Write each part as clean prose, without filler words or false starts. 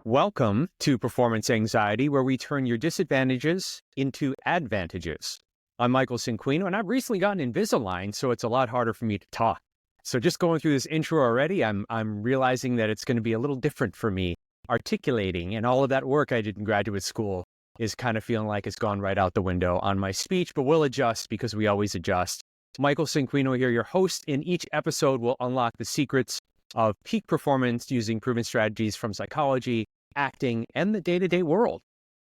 Welcome to Performance Anxiety, where we turn your disadvantages into advantages. I'm Michael Cinquino, and I've recently gotten Invisalign, so it's a lot harder for me to talk. So just going through this intro already, I'm realizing that it's going to be a little different for me. Articulating and all of that work I did in graduate school is kind of feeling like it's gone right out the window on my speech, but we'll adjust because we always adjust. Michael Cinquino here, your host. In each episode, we'll unlock the secrets of peak performance using proven strategies from psychology, acting, and the day-to-day world.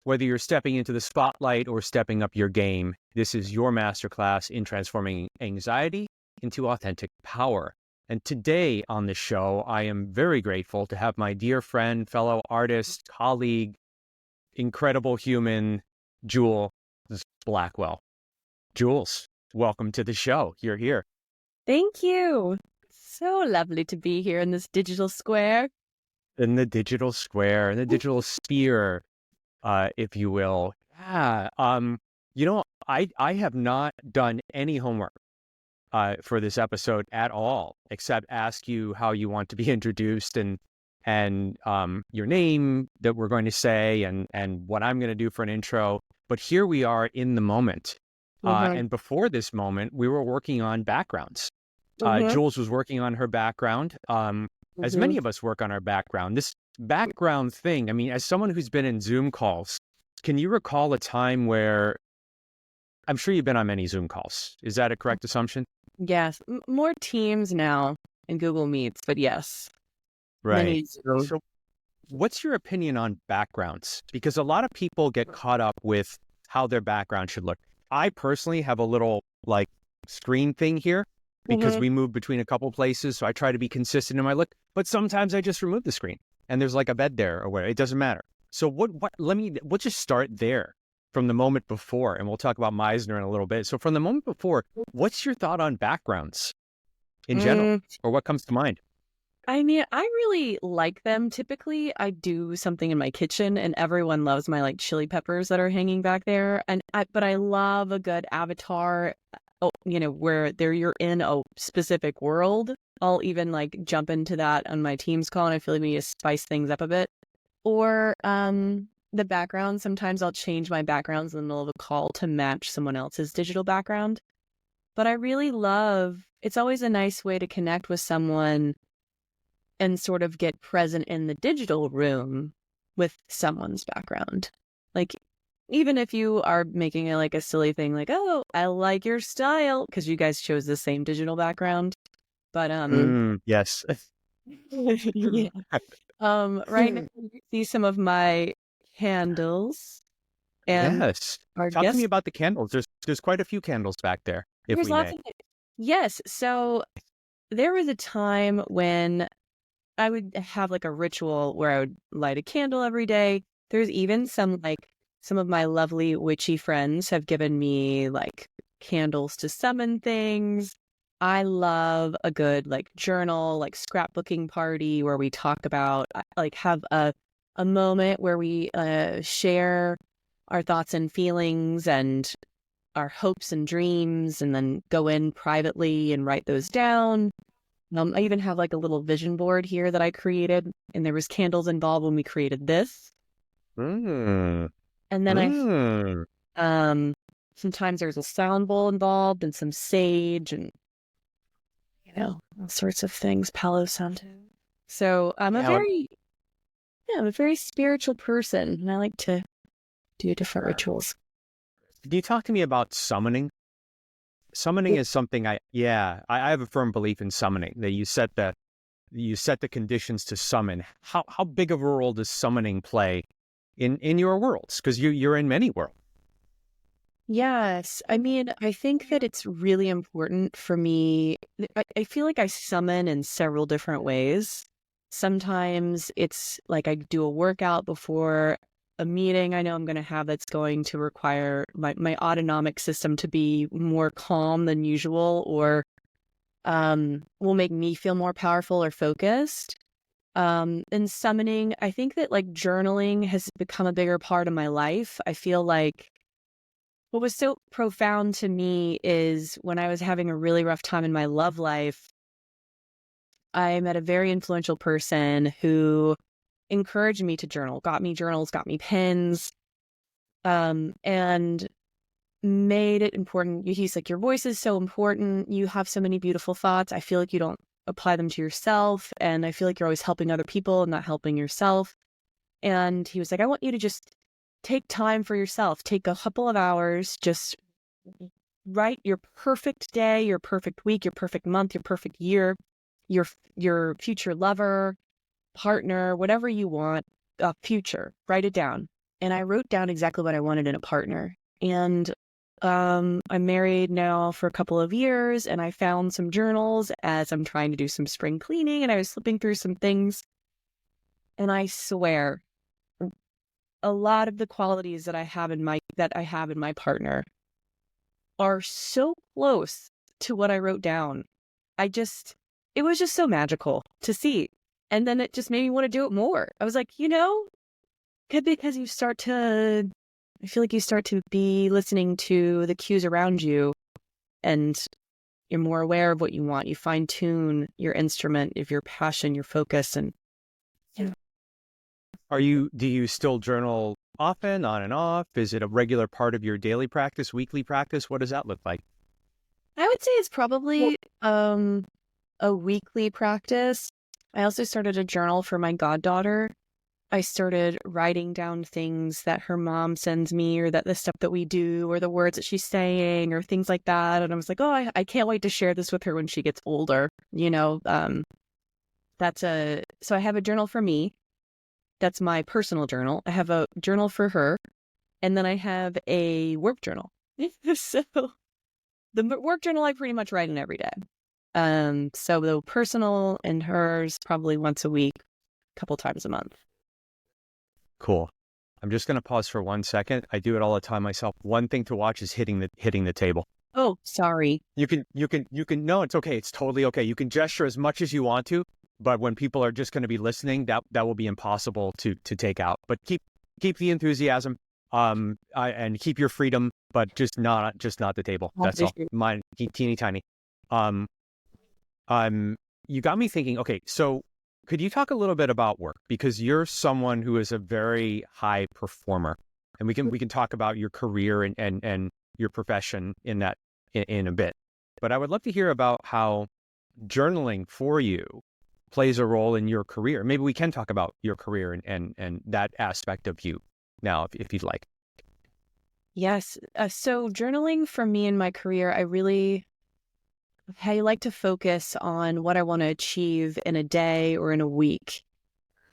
Whether you're stepping into the spotlight or stepping up your game, this is your masterclass in transforming anxiety into authentic power. And today on the show, I am very grateful to have my dear friend, fellow artist, colleague, incredible human, Jewells Blackwell. Jewells, welcome to the show. You're here. Thank you. So lovely to be here in this digital square. In the digital square, in the digital sphere, if you will. Yeah. I have not done any homework for this episode at all, except ask you how you want to be introduced and your name that we're going to say and what I'm going to do for an intro. But here we are in the moment. And before this moment, we were working on backgrounds. Jewells was working on her background. As many of us work on our background. This background thing, I mean, as someone who's been in Zoom calls, can you recall a time where, I'm sure you've been on many Zoom calls. Is that a correct assumption? Yes. More Teams now and Google Meets, but yes. Right. So what's your opinion on backgrounds? Because a lot of people get caught up with how their background should look. I personally have a little screen thing here because we move between a couple places. So I try to be consistent in my look, but sometimes I just remove the screen and there's like a bed there or where it doesn't matter. So we'll just start there from the moment before, and we'll talk about Meisner in a little bit. So from the moment before, what's your thought on backgrounds in general, or what comes to mind? I mean, I really like them. Typically, I do something in my kitchen and everyone loves my chili peppers that are hanging back there. But I love a good avatar, where you're in a specific world. I'll even jump into that on my Teams call, and I feel like we need to spice things up a bit. Or the background. Sometimes I'll change my backgrounds in the middle of a call to match someone else's digital background. But I really love, it's always a nice way to connect with someone and sort of get present in the digital room with someone's background. Even if you are making it a silly thing, oh, I like your style, because you guys chose the same digital background. But yes. Yeah. Right now you see some of my candles. And yes. Talk to me about the candles. There's quite a few candles back there, if we may. Yes. So there was a time when I would have a ritual where I would light a candle every day. There's even some of my lovely witchy friends have given me candles to summon things. I love a good journal, scrapbooking party where we talk about, have a moment where we share our thoughts and feelings and our hopes and dreams, and then go in privately and write those down. I even have a little vision board here that I created, and there was candles involved when we created this. And then sometimes there's a sound bowl involved and some sage and all sorts of things, Palo Santo. So I'm a very spiritual person, and I like to do different rituals. Can you talk to me about summoning? Summoning is something I have a firm belief in summoning, that you set the conditions to summon. How big of a role does summoning play in your worlds? Because you're in many worlds. Yes. I mean, I think that it's really important for me. I feel like I summon in several different ways. Sometimes it's I do a workout before a meeting I know I'm going to have that's going to require my autonomic system to be more calm than usual, or will make me feel more powerful or focused. And summoning, I think that journaling has become a bigger part of my life. I feel what was so profound to me is when I was having a really rough time in my love life, I met a very influential person who encouraged me to journal, got me journals, got me pens, and made it important. He's like, your voice is so important. You have so many beautiful thoughts. I feel like you don't apply them to yourself. And I feel like you're always helping other people and not helping yourself. And he was like, I want you to just take time for yourself. Take a couple of hours, just write your perfect day, your perfect week, your perfect month, your perfect year, your future lover, partner, whatever you want, future, write it down. And I wrote down exactly what I wanted in a partner. And I'm married now for a couple of years, and I found some journals as I'm trying to do some spring cleaning, and I was slipping through some things. And I swear, a lot of the qualities that I have in my partner are so close to what I wrote down. It was just so magical to see. And then it just made me want to do it more. I was like, because I feel like you start to be listening to the cues around you, and you're more aware of what you want. You fine tune your instrument, of your passion, your focus. And do you still journal often, on and off? Is it a regular part of your daily practice, weekly practice? What does that look like? I would say it's probably a weekly practice. I also started a journal for my goddaughter. I started writing down things that her mom sends me, or that the stuff that we do, or the words that she's saying, or things like that. And I was like, oh, I can't wait to share this with her when she gets older. So I have a journal for me. That's my personal journal. I have a journal for her. And then I have a work journal. So the work journal, I pretty much write in every day. So the personal and hers probably once a week, a couple times a month. Cool. I'm just going to pause for 1 second. I do it all the time myself. One thing to watch is hitting the table. Oh, sorry. You can, no, it's okay. It's totally okay. You can gesture as much as you want to, but when people are just going to be listening, that will be impossible to take out. But keep the enthusiasm, and keep your freedom, but just not the table. That's all. Mine, teeny tiny. You got me thinking, okay, so could you talk a little bit about work? Because you're someone who is a very high performer, and we can talk about your career and your profession in a bit. But I would love to hear about how journaling for you plays a role in your career. Maybe we can talk about your career and that aspect of you now, if you'd like. Yes. So journaling for me in my career, I like to focus on what I want to achieve in a day or in a week.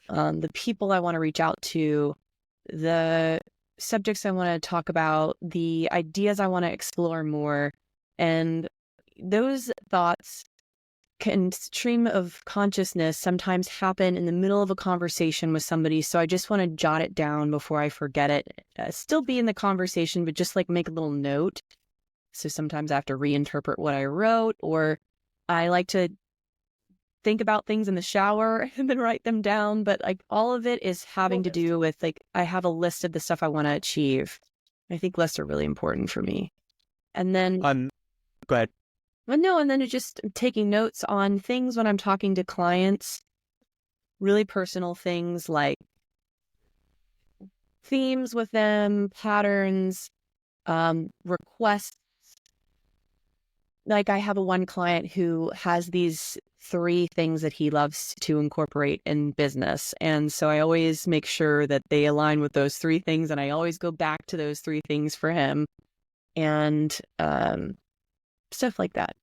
The people I want to reach out to, the subjects I want to talk about, the ideas I want to explore more. And those thoughts stream of consciousness sometimes happen in the middle of a conversation with somebody. So I just want to jot it down before I forget it. Still be in the conversation, but just like make a little note. So sometimes I have to reinterpret what I wrote, or I like to think about things in the shower and then write them down. But like all of it is having to do with I have a list of the stuff I want to achieve. I think lists are really important for me. And then go ahead. Well, no, and then it's just taking notes on things when I'm talking to clients, really personal things like themes with them, patterns, requests. Like I have one client who has these 3 things that he loves to incorporate in business. And so I always make sure that they align with those 3 things. And I always go back to those 3 things for him and stuff like that.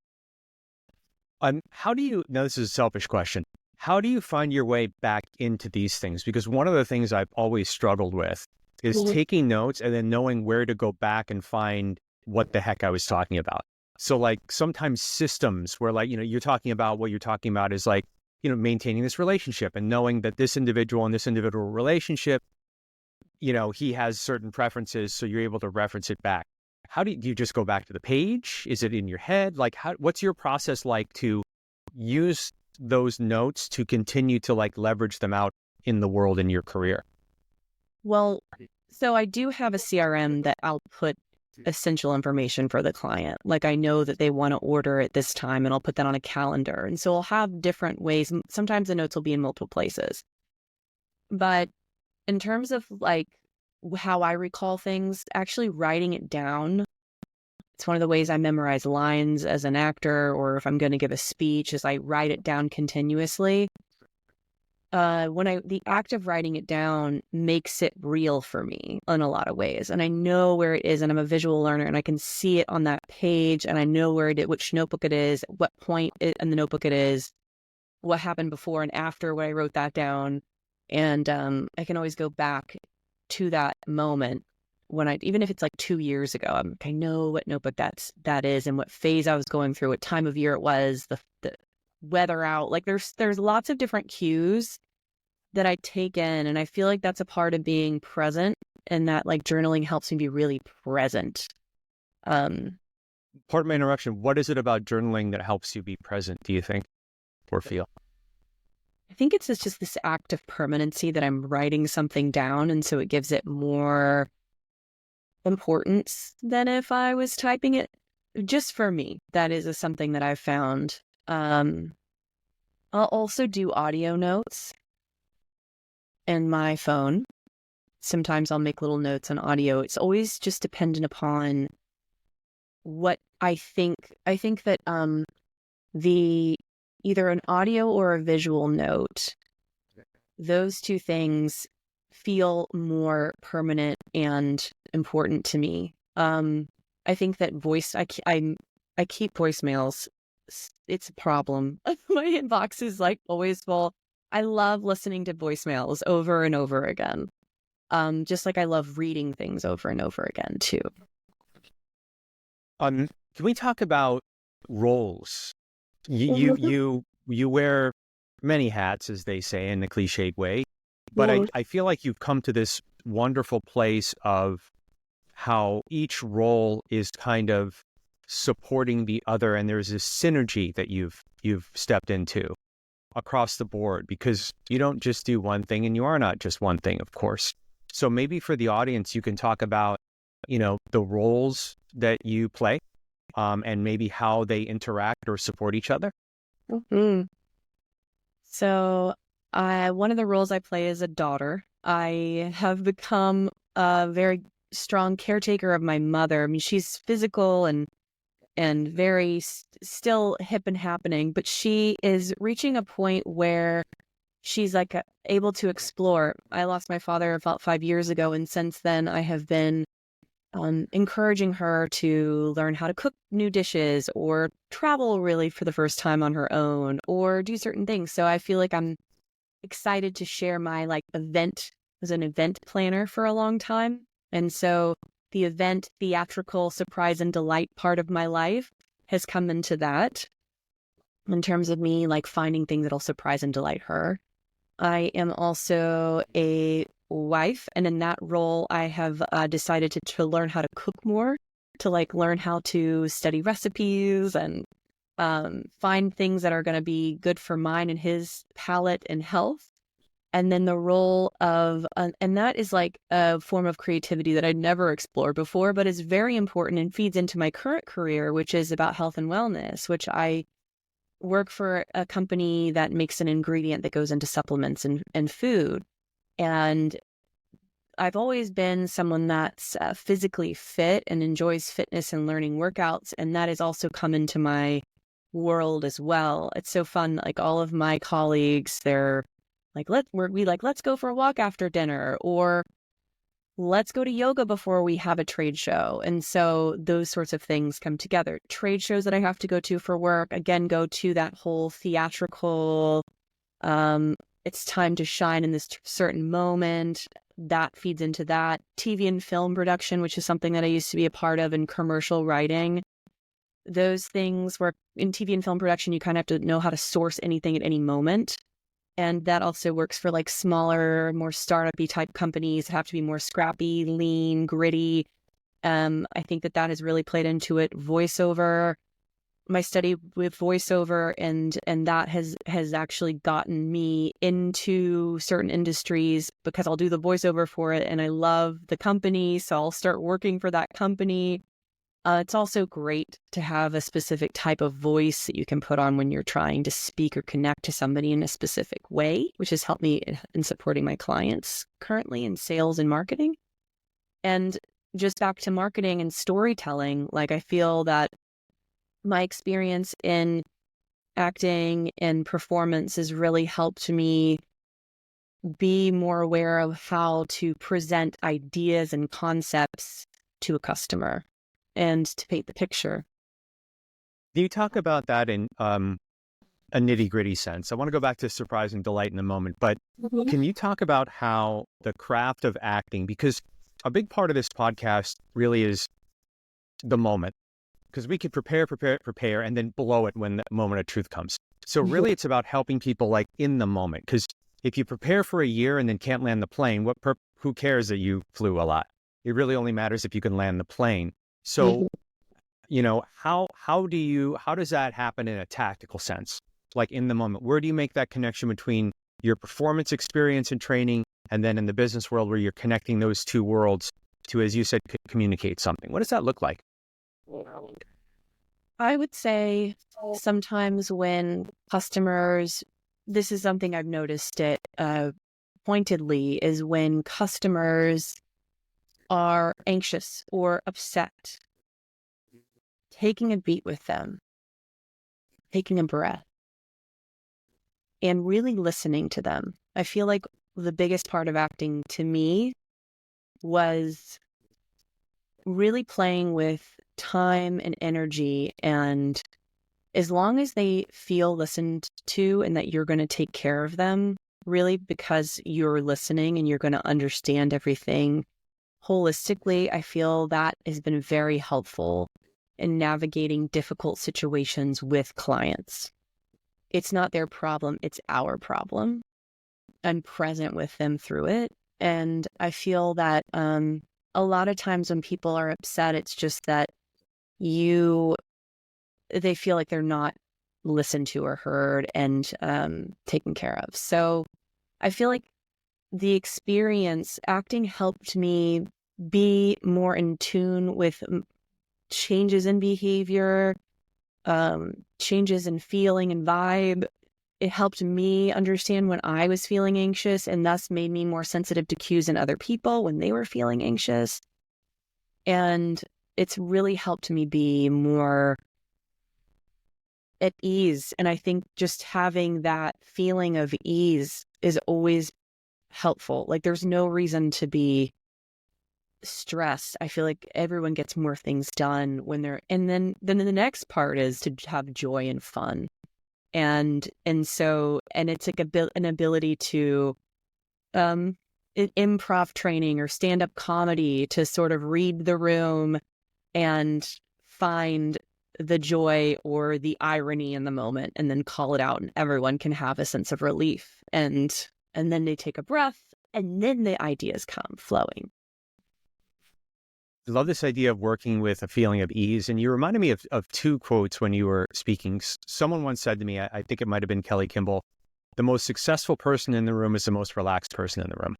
Now this is a selfish question. How do you find your way back into these things? Because one of the things I've always struggled with is taking notes and then knowing where to go back and find what the heck I was talking about. So like sometimes systems where you're talking about what you're talking about is maintaining this relationship and knowing that this individual in this individual relationship, he has certain preferences. So you're able to reference it back. How do you just go back to the page? Is it in your head? What's your process like to use those notes to continue to leverage them out in the world in your career? Well, so I do have a CRM that I'll put essential information for the client. Like I know that they want to order at this time and I'll put that on a calendar. And so I'll have different ways. Sometimes the notes will be in multiple places. But in terms of like how I recall things, actually writing it down, it's one of the ways I memorize lines as an actor, or if I'm going to give a speech, is I write it down continuously. The act of writing it down makes it real for me in a lot of ways. And I know where it is, and I'm a visual learner, and I can see it on that page, and I know which notebook it is, what point in the notebook it is, what happened before and after when I wrote that down. And I can always go back to that moment even if it's like 2 years ago, I know what notebook that is and what phase I was going through, what time of year it was, the weather out. Like there's lots of different cues that I take in, and I feel like that's a part of being present, and that like journaling helps me be really present. Pardon my interruption. What is it about journaling that helps you be present, do you think, or feel? I think it's just this act of permanency that I'm writing something down, and so it gives it more importance than if I was typing it. Just for me, that is something that I've found. I'll also do audio notes in my phone. Sometimes I'll make little notes on audio. It's always just dependent upon what I think. I think that the either an audio or a visual note, those two things feel more permanent and important to me. I think that I keep voicemails. It's a problem. My inbox is like always full. I love listening to voicemails over and over again. Just like I love reading things over and over again too. Can we talk about roles? You wear many hats, as they say in the cliched way, but I feel like you've come to this wonderful place of how each role is kind of supporting the other, and there's this synergy that you've stepped into across the board, because you don't just do one thing, and you are not just one thing, of course. So maybe for the audience, you can talk about, the roles that you play, and maybe how they interact or support each other. Mm-hmm. So one of the roles I play is a daughter. I have become a very strong caretaker of my mother. I mean, she's physical and very still hip and happening, but she is reaching a point where she's like able to explore. I lost my father about 5 years ago, and since then I have been encouraging her to learn how to cook new dishes, or travel really for the first time on her own, or do certain things. So I feel like I'm excited to share my as an event planner for a long time. And so the event, theatrical, surprise and delight part of my life has come into that, in terms of me like finding things that'll surprise and delight her. I am also a wife, and in that role I have decided to learn how to cook more, to like learn how to study recipes and find things that are going to be good for mine and his palate and health. And then the role of and that is like a form of creativity that I'd never explored before, but is very important and feeds into my current career, which is about health and wellness, which I work for a company that makes an ingredient that goes into supplements and food. And I've always been someone that's physically fit and enjoys fitness and learning workouts. And that has also come into my world as well. It's so fun. Like all of my colleagues, they're like, let's go for a walk after dinner, or let's go to yoga before we have a trade show. And so those sorts of things come together. Trade shows that I have to go to for work, again, go to that whole theatrical, it's time to shine in this certain moment. That feeds into that. TV and film production, which is something that I used to be a part of, in commercial writing. Those things where in TV and film production, you kind of have to know how to source anything at any moment. And that also works for like smaller, more startup-y type companies that have to be more scrappy, lean, gritty. I think that has really played into it. Voiceover, my study with voiceover, and that has actually gotten me into certain industries, because I'll do the voiceover for it and I love the company. So I'll start working for that company. It's also great to have a specific type of voice that you can put on when you're trying to speak or connect to somebody in a specific way, which has helped me in supporting my clients currently in sales and marketing. And just back to marketing and storytelling, like I feel that my experience in acting and performance has really helped me be more aware of how to present ideas and concepts to a customer and to paint the picture. Do you talk about that in a nitty-gritty sense? I want to go back to surprise and delight in a moment, but can you talk about how the craft of acting, because a big part of this podcast really is the moment, because we could prepare, and then blow it when the moment of truth comes. So really it's about helping people like in the moment, because if you prepare for a year and then can't land the plane, who cares that you flew a lot? It really only matters if you can land the plane. So, how does that happen in a tactical sense? Like in the moment, where do you make that connection between your performance experience and training and then in the business world where you're connecting those two worlds to, as you said, communicate something? What does that look like? I would say sometimes when customers, this is something I've noticed it pointedly, is when customers are anxious or upset, taking a beat with them, taking a breath, and really listening to them. I feel like the biggest part of acting to me was really playing with time and energy, and as long as they feel listened to and that you're going to take care of them, really because you're listening and you're going to understand everything holistically, I feel that has been very helpful in navigating difficult situations with clients. It's not their problem, it's our problem. I'm present with them through it. And I feel that a lot of times when people are upset, it's just that they feel like they're not listened to or heard and taken care of. So I feel like the experience, acting helped me be more in tune with changes in behavior, changes in feeling and vibe. It helped me understand when I was feeling anxious and thus made me more sensitive to cues in other people when they were feeling anxious. And it's really helped me be more at ease. And I think just having that feeling of ease is always helpful. Like there's no reason to be stressed. I feel like everyone gets more things done when they're, and then the next part is to have joy and fun. And it's like an ability to improv training or stand-up comedy to sort of read the room and find the joy or the irony in the moment and then call it out, and everyone can have a sense of relief. And then they take a breath and then the ideas come flowing. I love this idea of working with a feeling of ease. And you reminded me of two quotes when you were speaking. Someone once said to me, I think it might have been Kelly Kimball, the most successful person in the room is the most relaxed person in the room.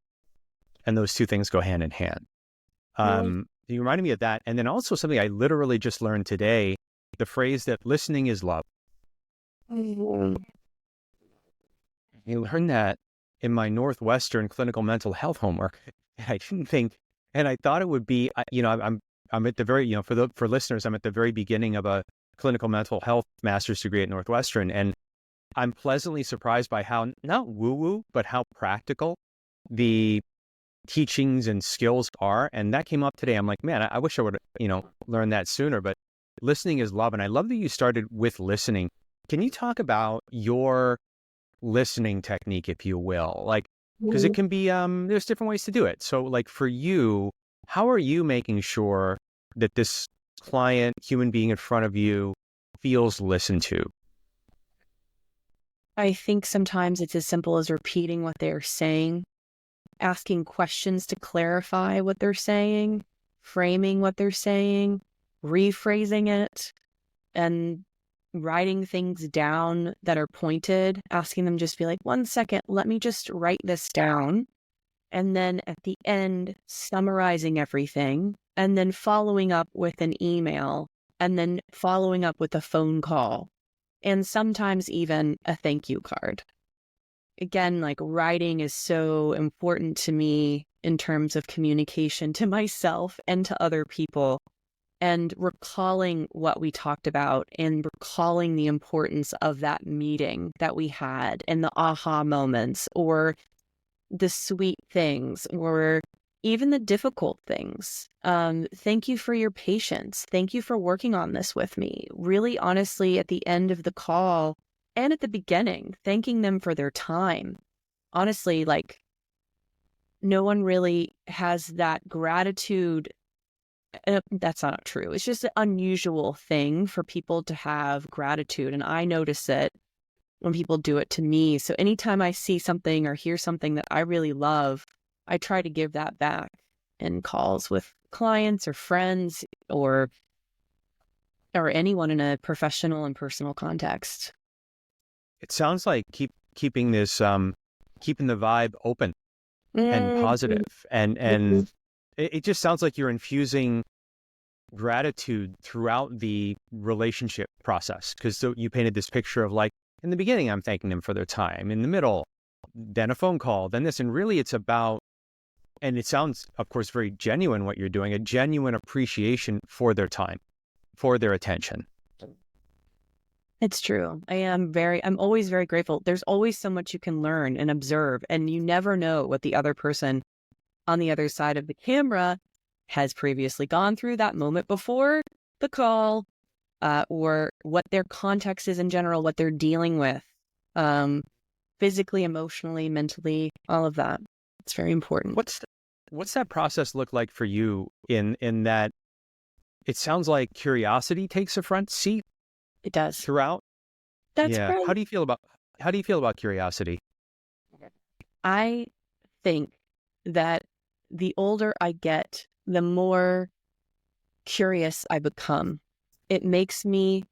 And those two things go hand in hand. You reminded me of that. And then also something I literally just learned today, the phrase that listening is love. I learned that in my Northwestern clinical mental health homework. I didn't think, and I thought it would be, I'm at the very, for listeners, I'm at the very beginning of a clinical mental health master's degree at Northwestern. And I'm pleasantly surprised by how, not woo-woo, but how practical the teachings and skills are. And that came up today. I'm like, man, I wish I would, learn that sooner, but listening is love. And I love that you started with listening. Can you talk about your listening technique, if you will? Like, because it can be, there's different ways to do it. So like for you, how are you making sure that this client, human being in front of you feels listened to? I think sometimes it's as simple as repeating what they're saying, asking questions to clarify what they're saying, framing what they're saying, rephrasing it, and writing things down that are pointed, asking them just be like, 1 second, let me just write this down. And then at the end, summarizing everything and then following up with an email, and then following up with a phone call, and sometimes even a thank you card. Again, like writing is so important to me in terms of communication to myself and to other people, and recalling what we talked about and recalling the importance of that meeting that we had and the aha moments or the sweet things or even the difficult things. Thank you for your patience. Thank you for working on this with me. Really, honestly, at the end of the call and at the beginning, thanking them for their time. Honestly, like no one really has that gratitude. That's not true. It's just an unusual thing for people to have gratitude. And I notice it when people do it to me. So anytime I see something or hear something that I really love, I try to give that back in calls with clients or friends or anyone in a professional and personal context. It sounds like keeping this keeping the vibe open and positive, and it just sounds like you're infusing gratitude throughout the relationship process, because you painted this picture of like, in the beginning, I'm thanking them for their time, in the middle, then a phone call, then this, and really it's about, and it sounds, of course, very genuine what you're doing, a genuine appreciation for their time, for their attention. It's true. I'm always very grateful. There's always so much you can learn and observe, and you never know what the other person on the other side of the camera has previously gone through that moment before the call, or what their context is in general, what they're dealing with, physically, emotionally, mentally, all of that. It's very important. What's that process look like for you in that it sounds like curiosity takes a front seat? It does. Throughout? That's Yeah. right. How do you feel about curiosity? I think that the older I get, the more curious I become. It makes me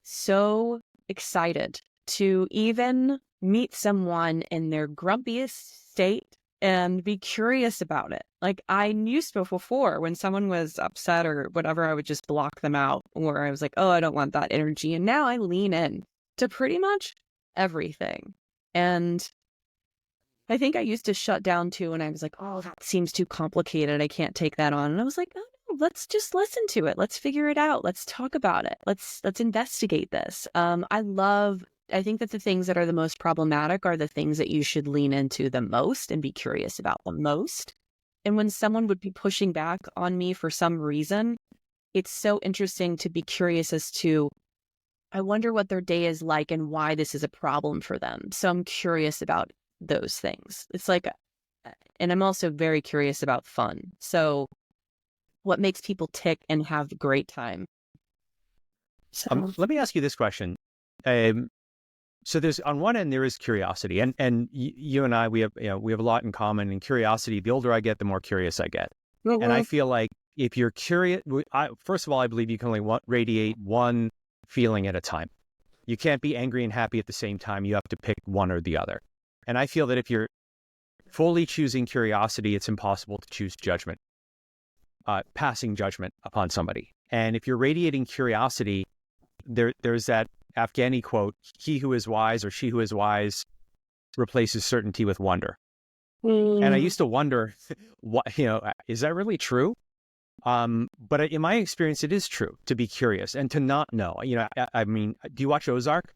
so excited to even meet someone in their grumpiest state and be curious about it. Like I used to before, when someone was upset or whatever, I would just block them out, or I was like, oh, I don't want that energy. And now I lean in to pretty much everything. And I think I used to shut down too, and I was like, oh, that seems too complicated. I can't take that on. And I was like, oh, no, let's just listen to it. Let's figure it out. Let's talk about it. Let's investigate this. I think that the things that are the most problematic are the things that you should lean into the most and be curious about the most. And when someone would be pushing back on me for some reason, it's so interesting to be curious as to, I wonder what their day is like and why this is a problem for them. So I'm curious about those things. It's like, and I'm also very curious about fun. So what makes people tick and have a great time? So Let me ask you this question. So there's, on one end, there is curiosity, and you and I, we have a lot in common. And curiosity, the older I get, the more curious I get. And I feel like if you're curious, first of all, I believe you can only radiate one feeling at a time. You can't be angry and happy at the same time. You have to pick one or the other. And I feel that if you're fully choosing curiosity, it's impossible to choose judgment, passing judgment upon somebody. And if you're radiating curiosity, there's that Afghani quote, he who is wise or she who is wise replaces certainty with wonder. And I used to wonder, is that really true? But in my experience, it is true to be curious and to not know. I mean, do you watch Ozark?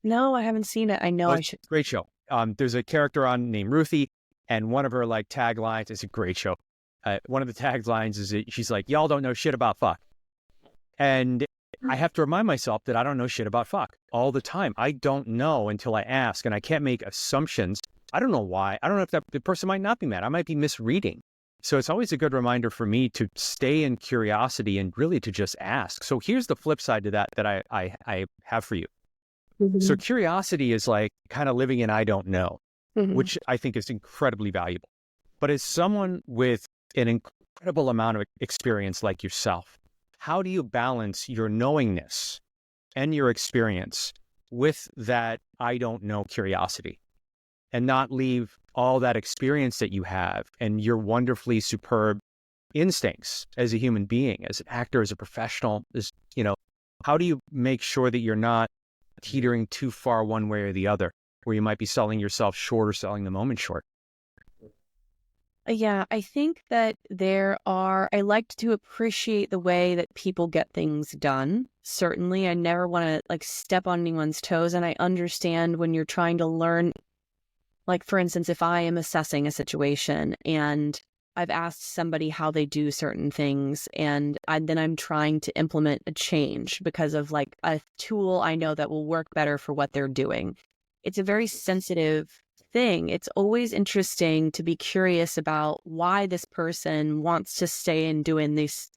No, I haven't seen it. I know I should. Great show. There's a character named Ruthie, and one of her like taglines, it's a great show. One of the taglines is she's like, y'all don't know shit about fuck. And I have to remind myself that I don't know shit about fuck all the time. I don't know until I ask, and I can't make assumptions. I don't know why. I don't know if the person might not be mad. I might be misreading. So it's always a good reminder for me to stay in curiosity and really to just ask. So here's the flip side to that I have for you. Mm-hmm. So curiosity is like kind of living in I don't know, mm-hmm. which I think is incredibly valuable. But as someone with an incredible amount of experience like yourself, how do you balance your knowingness and your experience with that I don't know curiosity, and not leave all that experience that you have and your wonderfully superb instincts as a human being, as an actor, as a professional, how do you make sure that you're not teetering too far one way or the other, where you might be selling yourself short or selling the moment short? Yeah, I think that I like to appreciate the way that people get things done. Certainly, I never want to like step on anyone's toes. And I understand when you're trying to learn, like, for instance, if I am assessing a situation and I've asked somebody how they do certain things, and then I'm trying to implement a change because of like a tool I know that will work better for what they're doing. It's a very sensitive thing. It's always interesting to be curious about why this person wants to stay in doing this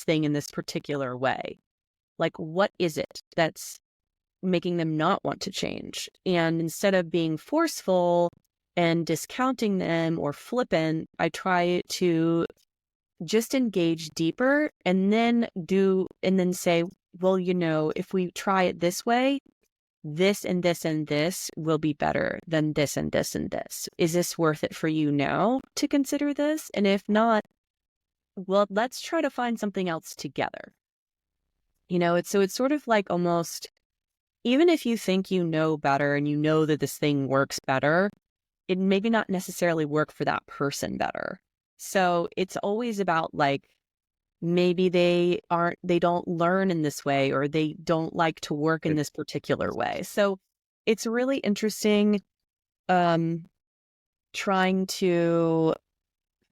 thing in this particular way. Like, what is it that's making them not want to change? And instead of being forceful and discounting them or flippant, I try to just engage deeper and then say, well, if we try it this way, this and this and this will be better than this and this and this. Is this worth it for you now to consider this? And if not, well, let's try to find something else together. It's sort of like almost, even if you think you know better and you know that this thing works better, it maybe not necessarily work for that person better. So it's always about like, maybe they don't learn in this way, or they don't like to work in this particular way. So it's really interesting trying to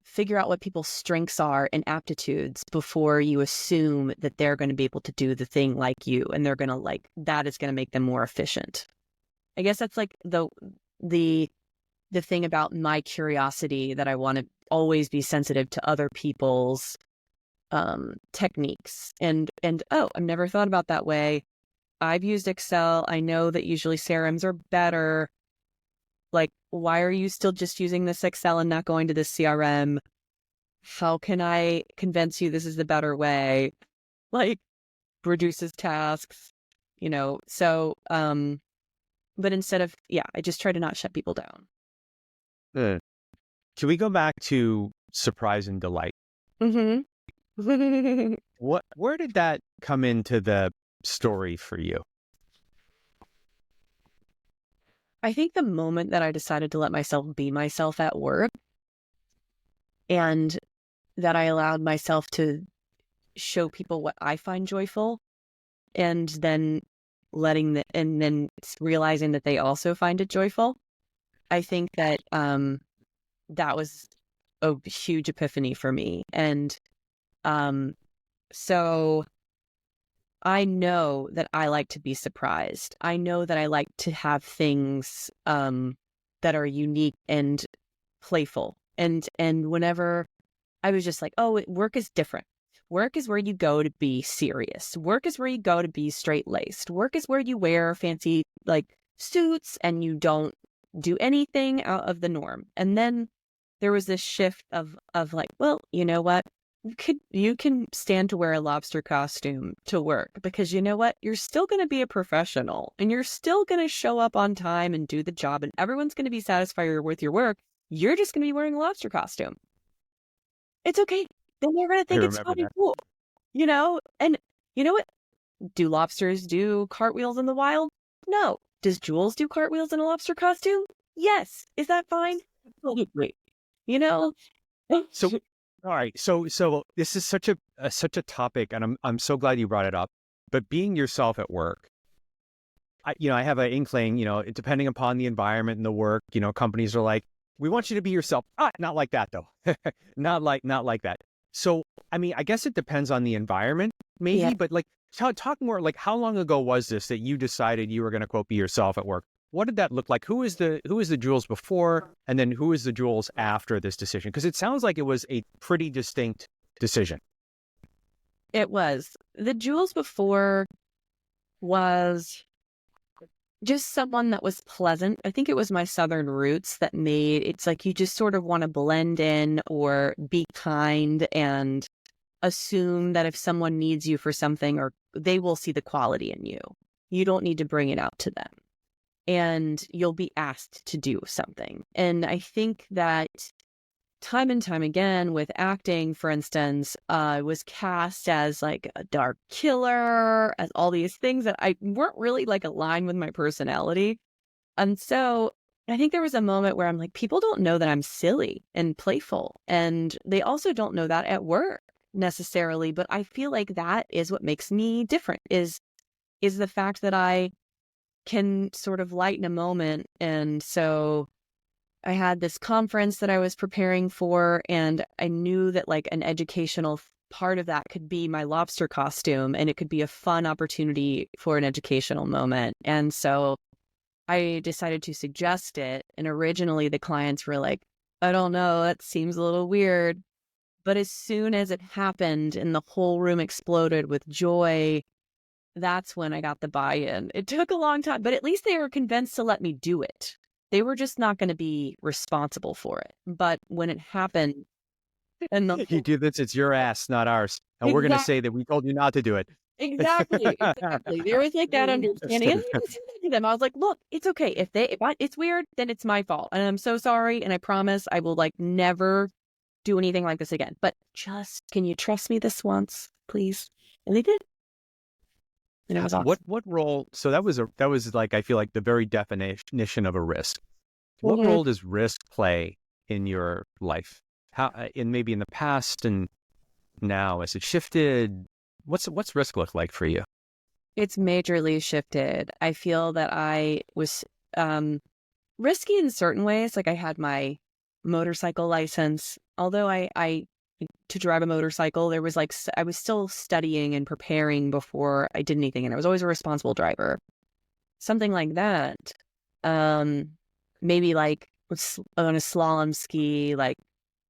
figure out what people's strengths are and aptitudes before you assume that they're going to be able to do the thing like you, and they're going to that is going to make them more efficient. I guess that's like the thing about my curiosity, that I want to always be sensitive to other people's techniques and oh, I've never thought about that way. I've used Excel. I know that usually CRMs are better. Like, why are you still just using this Excel and not going to this CRM? How can I convince you this is the better way? Like, reduces tasks, so but instead of, I just try to not shut people down. Can we go back to surprise and delight? Mm-hmm. Where did that come into the story for you? I think the moment that I decided to let myself be myself at work, and that I allowed myself to show people what I find joyful, and then realizing that they also find it joyful. I think that that was a huge epiphany for me. And so I know that I like to be surprised. I know that I like to have things that are unique and playful. And whenever I was just like, oh, work is different. Work is where you go to be serious. Work is where you go to be straight-laced. Work is where you wear fancy like suits and you don't do anything out of the norm. And then there was this shift of like, well, you know what? You can stand to wear a lobster costume to work, because you know what? You're still going to be a professional, and you're still going to show up on time and do the job, and everyone's going to be satisfied with your work. You're just going to be wearing a lobster costume. It's okay. Then they're going to think it's fun and cool, And you know what? Do lobsters do cartwheels in the wild? No. Does Jewells do cartwheels in a lobster costume? Yes. Is that fine? Absolutely. So, all right. So this is such a topic, and I'm so glad you brought it up. But being yourself at work, I have an inkling. Depending upon the environment and the work, companies are like, we want you to be yourself. Not like that though. not like that. So, I guess it depends on the environment, maybe. Yeah. But like, talk more. Like, how long ago was this that you decided you were going to quote be yourself at work? What did that look like? Who is the Jewells before, and then who is the Jewells after this decision? Because it sounds like it was a pretty distinct decision. It was. The Jewells before was just someone that was pleasant. I think it was my Southern roots that made it's like you just sort of want to blend in or be kind and assume that if someone needs you for something, or they will see the quality in you. You don't need to bring it out to them. And you'll be asked to do something. And I think that time and time again with acting, for instance, I was cast as like a dark killer, as all these things that I weren't really like aligned with my personality. And so I think there was a moment where I'm like, people don't know that I'm silly and playful. And they also don't know that at work necessarily. But I feel like that is what makes me different is the fact that I can sort of lighten a moment. And so I had this conference that I was preparing for, and I knew that like an educational part of that could be my lobster costume, and it could be a fun opportunity for an educational moment. And so I decided to suggest it. And originally the clients were like, I don't know, that seems a little weird. But as soon as it happened and the whole room exploded with joy, that's when I got the buy-in. It took a long time, but at least they were convinced to let me do it. They were just not going to be responsible for it. But when it happened, and the You do this, it's your ass, not ours. And we're going to say that we told you not to do it. exactly. There was like that understanding. And I even said that to them. I was like, look, it's okay. If it's weird, then it's my fault. And I'm so sorry. And I promise I will like never do anything like this again. But just, can you trust me this once, please? And they did. And it was awesome. What role? So that was like, I feel like the very definition of a risk. What Mhm. role does risk play in your life? How, maybe in the past and now, has it shifted? What's risk look like for you? It's majorly shifted. I feel that I was risky in certain ways. Like I had my motorcycle license, although I to drive a motorcycle, there was like I was still studying and preparing before I did anything, and I was always a responsible driver. Something like that. Maybe like on a slalom ski, like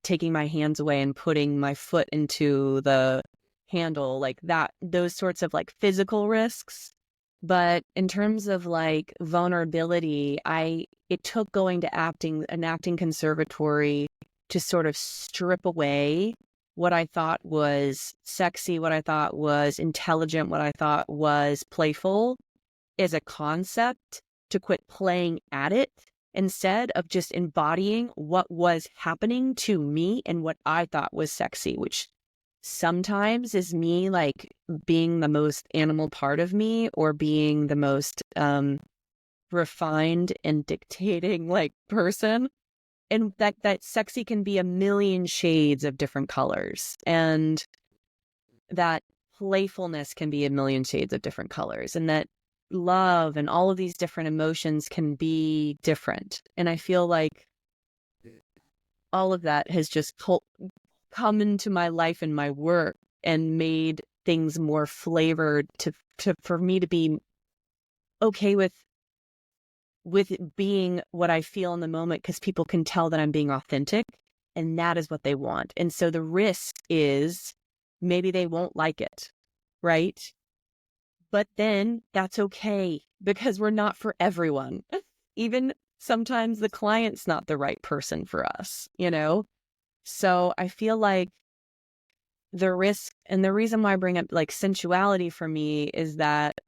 taking my hands away and putting my foot into the handle, like that, those sorts of like physical risks. But in terms of like vulnerability, it took going to an acting conservatory to sort of strip away what I thought was sexy, what I thought was intelligent, what I thought was playful as a concept, to quit playing at it instead of just embodying what was happening to me and what I thought was sexy, which sometimes is me like being the most animal part of me or being the most refined and dictating like person. And that sexy can be a million shades of different colors, and that playfulness can be a million shades of different colors, and that love and all of these different emotions can be different. And I feel like all of that has just come into my life and my work and made things more flavored for me to be okay with it being what I feel in the moment, because people can tell that I'm being authentic, and that is what they want. And so the risk is maybe they won't like it, right? But then that's okay, because we're not for everyone. Even sometimes the client's not the right person for us, you know? So I feel like the risk, and the reason why I bring up like sensuality for me is that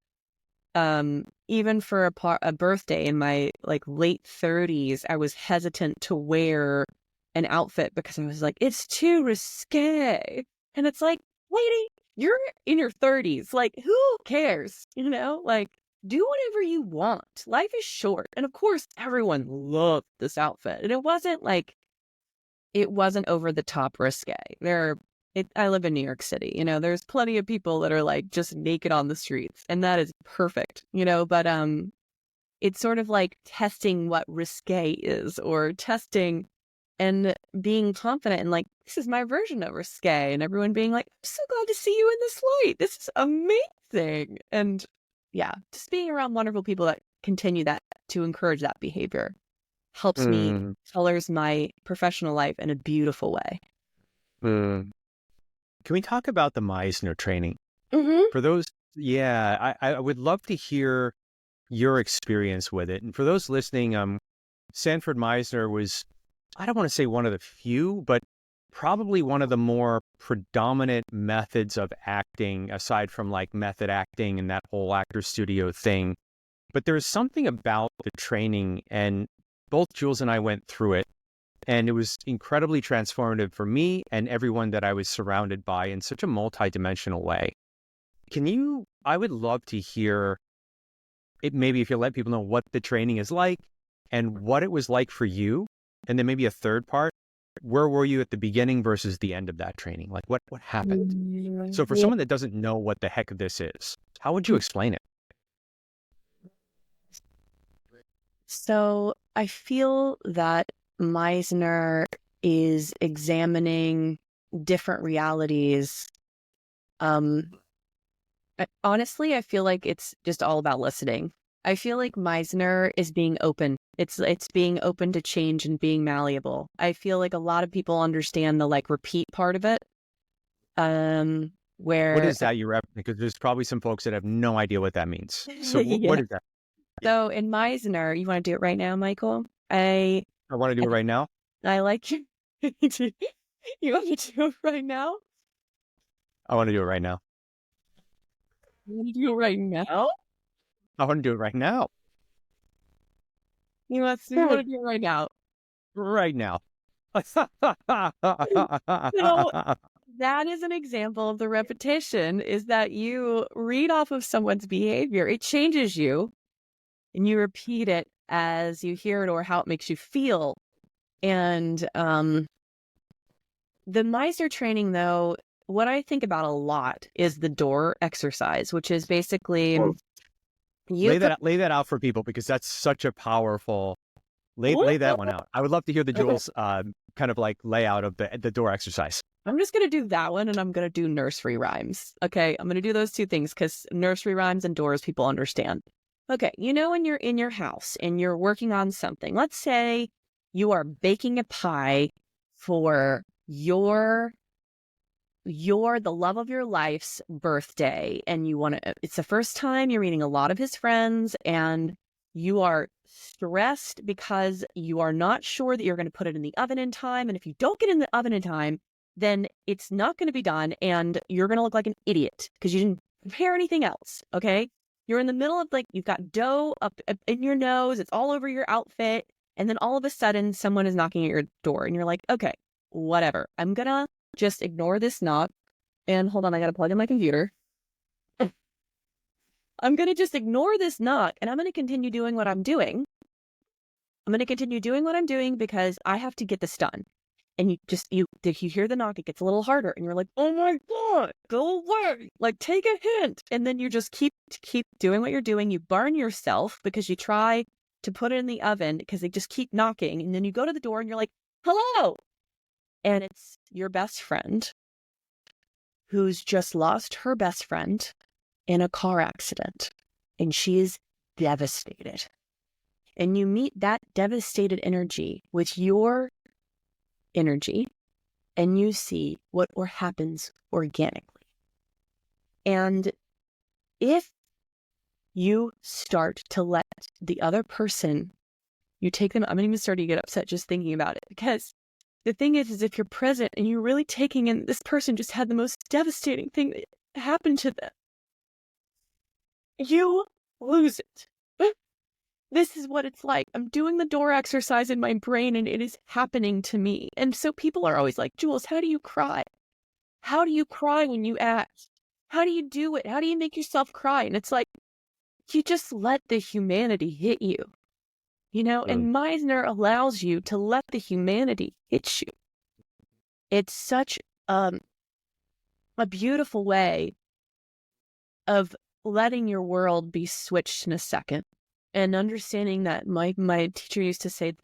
even for a birthday in my like late 30s, I was hesitant to wear an outfit because I was like, it's too risque. And it's like, lady, you're in your 30s. Like, who cares? You know, like, do whatever you want. Life is short. And of course, everyone loved this outfit. And it wasn't over the top risque. I live in New York City, you know, there's plenty of people that are like just naked on the streets, and that is perfect, you know, but it's sort of like testing what risque is, or testing and being confident and like, this is my version of risque, and everyone being like, I'm so glad to see you in this light. This is amazing. And yeah, just being around wonderful people that continue that, to encourage that behavior, helps me, colors my professional life in a beautiful way. Can we talk about the Meisner training? Mm-hmm. For those, yeah, I would love to hear your experience with it. And for those listening, Sanford Meisner was, I don't want to say one of the few, but probably one of the more predominant methods of acting, aside from like method acting and that whole actor studio thing. But there's something about the training, and both Jewells and I went through it, And it was incredibly transformative for me and everyone that I was surrounded by in such a multidimensional way. I would love to hear it, maybe if you let people know what the training is like and what it was like for you. And then maybe a third part, where were you at the beginning versus the end of that training? Like what happened? So for Yeah. someone that doesn't know what the heck this is, how would you explain it? So I feel that Meisner is examining different realities. Honestly, I feel like it's just all about listening. I feel like Meisner is being open. It's being open to change and being malleable. I feel like a lot of people understand the like repeat part of it. What Where is that you rep? Because there's probably some folks that have no idea what that means. So yeah. what is that? So in Meisner, you want to do it right now, Michael? I want to do it right now. I like you. You want to do it right now? I want to do it right now. You want to do it right now? I want to do it right now. You want to do it right now? Right now. So that is an example of the repetition, is that you read off of someone's behavior. It changes you and you repeat it as you hear it or how it makes you feel. And the Meisner training, though, what I think about a lot is the door exercise, which is basically lay that out for people, because that's such a powerful lay that one out. I would love to hear the Jewells kind of like layout of the door exercise. I'm just going to do that one, and I'm going to do nursery rhymes. Okay, I'm going to do those two things because nursery rhymes and doors people understand. Okay, when you're in your house and you're working on something, let's say you are baking a pie for the love of your life's birthday, and it's the first time you're meeting a lot of his friends, and you are stressed because you are not sure that you're going to put it in the oven in time. And if you don't get in the oven in time, then it's not going to be done, and you're going to look like an idiot because you didn't prepare anything else. Okay. You're in the middle of you've got dough up in your nose. It's all over your outfit. And then all of a sudden someone is knocking at your door and you're like, okay, whatever. I'm going to just ignore this knock. And hold on, I got to plug in my computer. I'm going to just ignore this knock and I'm going to continue doing what I'm doing. Because I have to get this done. And you hear the knock, it gets a little harder and you're like, oh my God, go away. Like, take a hint. And then you just keep doing what you're doing. You burn yourself because you try to put it in the oven because they just keep knocking. And then you go to the door and you're like, hello. And it's your best friend who's just lost her best friend in a car accident. And she is devastated. And you meet that devastated energy with your energy, and you see what happens organically. And if you start to let the other person, you take them, I'm even starting to get upset just thinking about it, because the thing is if you're present and you're really taking in, this person just had the most devastating thing that happened to them, you lose it. This is what it's like. I'm doing the door exercise in my brain and it is happening to me. And so people are always like, Jewells, how do you cry? How do you cry when you act? How do you do it? How do you make yourself cry? And it's like, you just let the humanity hit you, and Meisner allows you to let the humanity hit you. It's such a beautiful way of letting your world be switched in a second. And understanding that my teacher used to say,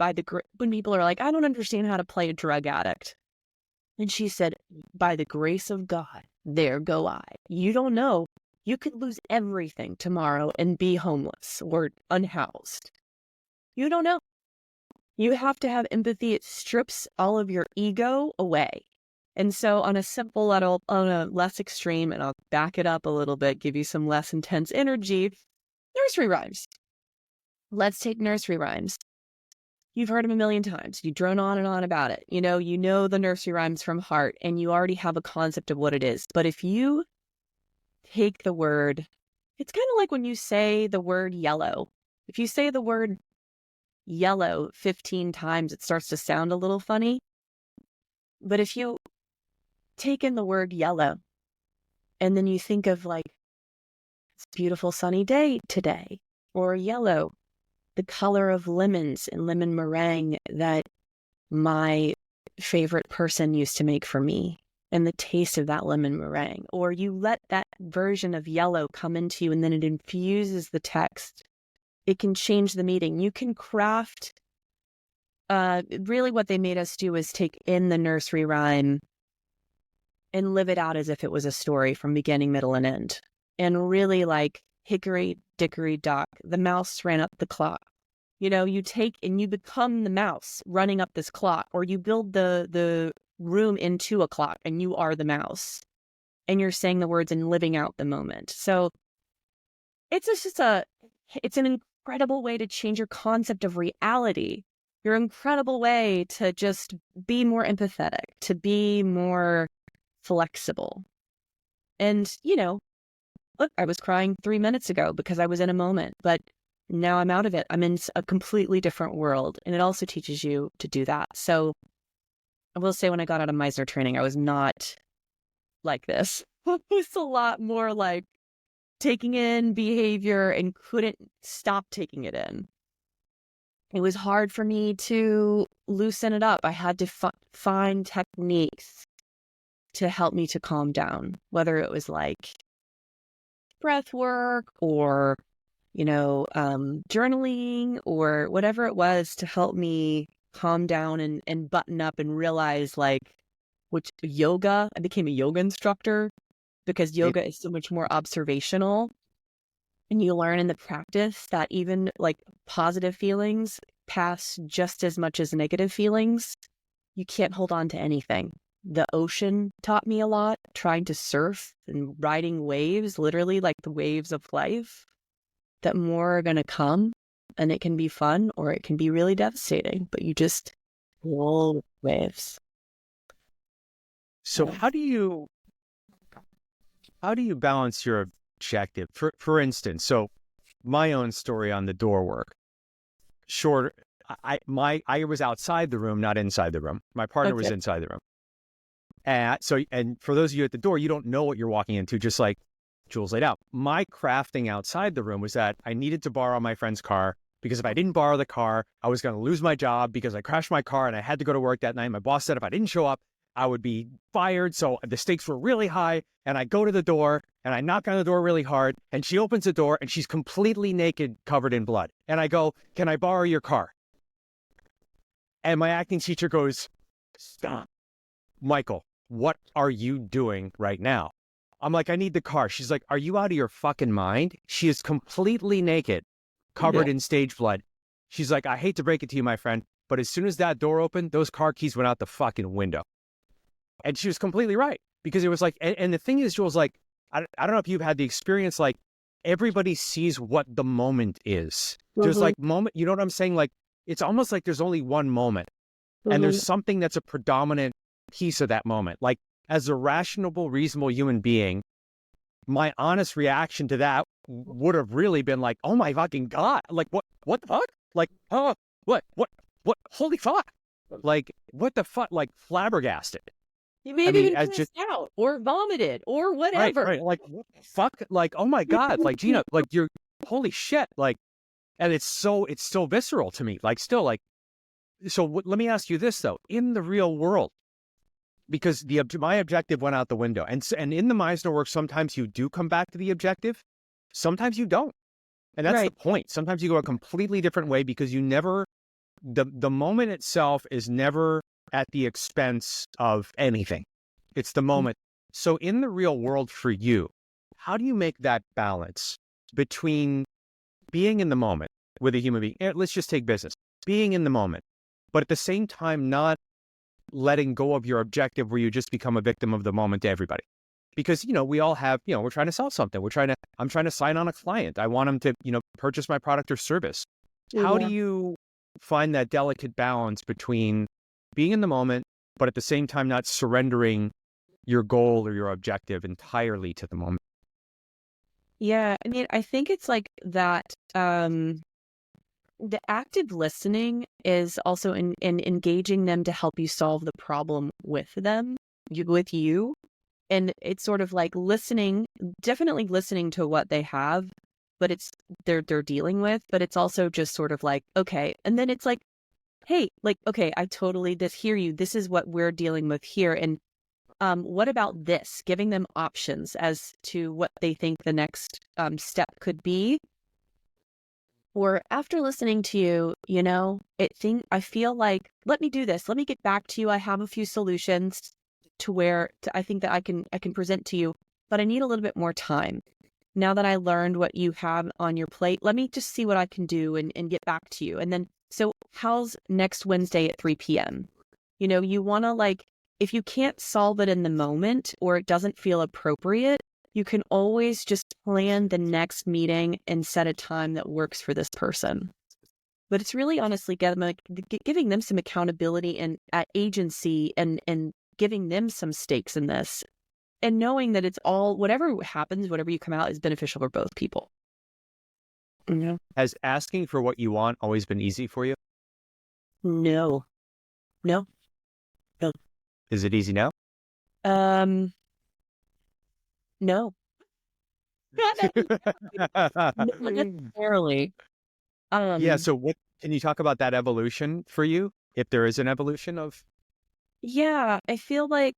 when people are like, I don't understand how to play a drug addict. And she said, by the grace of God, there go I. You don't know. You could lose everything tomorrow and be homeless or unhoused. You don't know. You have to have empathy. It strips all of your ego away. And so on a less extreme, and I'll back it up a little bit, give you some less intense energy, nursery rhymes. Let's take nursery rhymes. You've heard them a million times. You drone on and on about it. You know the nursery rhymes from heart, and you already have a concept of what it is. But if you take the word, it's kind of like when you say the word yellow. If you say the word yellow 15 times, it starts to sound a little funny. But if you take in the word yellow and then you think of like, it's a beautiful sunny day today, or yellow, the color of lemons and lemon meringue that my favorite person used to make for me, and the taste of that lemon meringue, or you let that version of yellow come into you and then it infuses the text. It can change the meaning. You can craft, really what they made us do is take in the nursery rhyme and live it out as if it was a story from beginning, middle, and end. And really like hickory dickory dock, the mouse ran up the clock. You know, you take and you become the mouse running up this clock, or you build the room into a clock and you are the mouse and you're saying the words and living out the moment. So it's an incredible way to change your concept of reality. Your incredible way to just be more empathetic, to be more flexible. And, you know, look, I was crying 3 minutes ago because I was in a moment, but now I'm out of it. I'm in a completely different world. And it also teaches you to do that. So I will say when I got out of Meisner training, I was not like this. It was a lot more like taking in behavior and couldn't stop taking it in. It was hard for me to loosen it up. I had to find techniques to help me to calm down, whether it was like breath work or, you know, journaling or whatever it was to help me calm down and button up and realize like, which yoga, I became a yoga instructor because yoga is so much more observational. And you learn in the practice that even like positive feelings pass just as much as negative feelings. You can't hold on to anything. The ocean taught me a lot, trying to surf and riding waves, literally like the waves of life, that more are going to come and it can be fun or it can be really devastating, but you just roll waves. So how do you balance your objective? For instance, so my own story on the door work. Sure, I was outside the room, not inside the room. My partner was inside the room. And for those of you at the door, you don't know what you're walking into, just like Jewells laid out. My crafting outside the room was that I needed to borrow my friend's car because if I didn't borrow the car, I was going to lose my job because I crashed my car and I had to go to work that night. My boss said if I didn't show up, I would be fired. So the stakes were really high. And I go to the door and I knock on the door really hard. And she opens the door and she's completely naked, covered in blood. And I go, "Can I borrow your car?" And my acting teacher goes, "Stop. Michael, what are you doing right now?" I'm like, "I need the car." She's like, "Are you out of your fucking mind?" She is completely naked, covered in stage blood. She's like, "I hate to break it to you, my friend, but as soon as that door opened, those car keys went out the fucking window." And she was completely right, because it was like, and the thing is, Jewells, like, I don't know if you've had the experience, like, everybody sees what the moment is. There's like moment, you know what I'm saying? Like, it's almost like there's only one moment and there's something that's a predominant piece of that moment. Like, as a rational, reasonable human being, my honest reaction to that would have really been like, "Oh my fucking God. Like, what the fuck? Like, oh, what, holy fuck. Like, what the fuck?" Like, flabbergasted. You may have even passed out or vomited or whatever. Right. Like, what the fuck? Like, oh my God. Like, Gina, like, you're, holy shit. Like, and it's so visceral to me. Like, still, like, so let me ask you this, though. In the real world, because my objective went out the window. And in the Meisner work, sometimes you do come back to the objective. Sometimes you don't. And that's the point. Sometimes you go a completely different way because you never, the moment itself is never at the expense of anything. It's the moment. So in the real world for you, how do you make that balance between being in the moment with a human being? Let's just take business. Being in the moment, but at the same time, not letting go of your objective where you just become a victim of the moment to everybody. Because, you know, we all have, you know, we're trying to sell something. I'm trying to sign on a client. I want them to, you know, purchase my product or service. How do you find that delicate balance between being in the moment, but at the same time, not surrendering your goal or your objective entirely to the moment? Yeah. I mean, I think it's like that, the active listening is also in engaging them to help you solve the problem with them, with you. And it's sort of like listening, definitely listening to what they have, but it's they're dealing with, but it's also just sort of like, okay. And then it's like, hey, like, okay, I totally hear you. This is what we're dealing with here. And what about this? Giving them options as to what they think the next step could be. Or after listening to you, I feel like, let me do this. Let me get back to you. I have a few solutions to where I think that I can present to you, but I need a little bit more time. Now that I learned what you have on your plate, let me just see what I can do and get back to you. And then, so how's next Wednesday at 3 p.m.? You want to, like, if you can't solve it in the moment or it doesn't feel appropriate, you can always just plan the next meeting and set a time that works for this person. But it's really honestly giving them some accountability and agency and giving them some stakes in this and knowing that it's all, whatever happens, whatever you come out is beneficial for both people. Yeah. Has asking for what you want always been easy for you? No. Is it easy now? No. Not necessarily. Yeah. So what can you talk about that evolution for you? If there is an evolution of. Yeah, I feel like,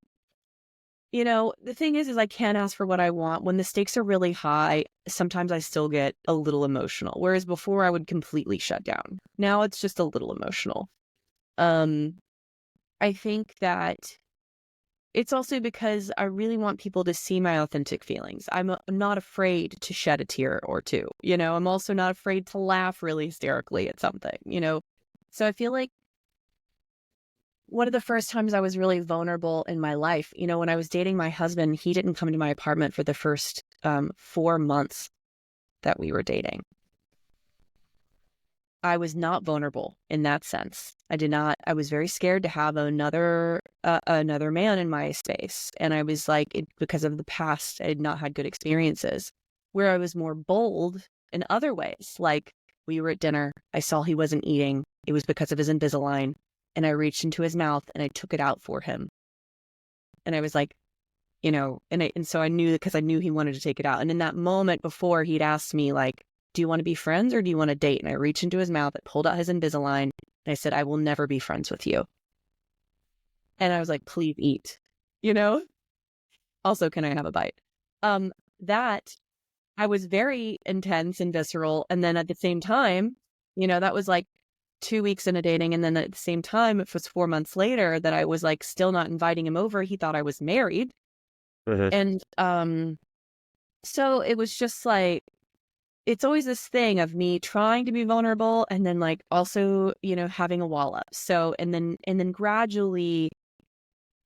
the thing is I can't ask for what I want. When the stakes are really high, sometimes I still get a little emotional. Whereas before I would completely shut down. Now it's just a little emotional. I think that it's also because I really want people to see my authentic feelings. I'm not afraid to shed a tear or two. I'm also not afraid to laugh really hysterically at something, So I feel like one of the first times I was really vulnerable in my life, when I was dating my husband, he didn't come to my apartment for the first 4 months that we were dating. I was not vulnerable in that sense. I was very scared to have another man in my space. And I was like, because of the past, I had not had good experiences. Where I was more bold in other ways. Like, we were at dinner, I saw he wasn't eating. It was because of his Invisalign. And I reached into his mouth and I took it out for him. And I was like, and so I knew, because I knew he wanted to take it out. And in that moment before, he'd asked me, like, do you want to be friends or do you want to date? And I reached into his mouth, I pulled out his Invisalign, and I said, I will never be friends with you. And I was like, please eat, Also, can I have a bite? That I was very intense and visceral. And then at the same time, that was like 2 weeks into dating. And then at the same time, it was 4 months later that I was like still not inviting him over. He thought I was married. Mm-hmm. And so it was just like, it's always this thing of me trying to be vulnerable and then like also, having a wall up. So, and then gradually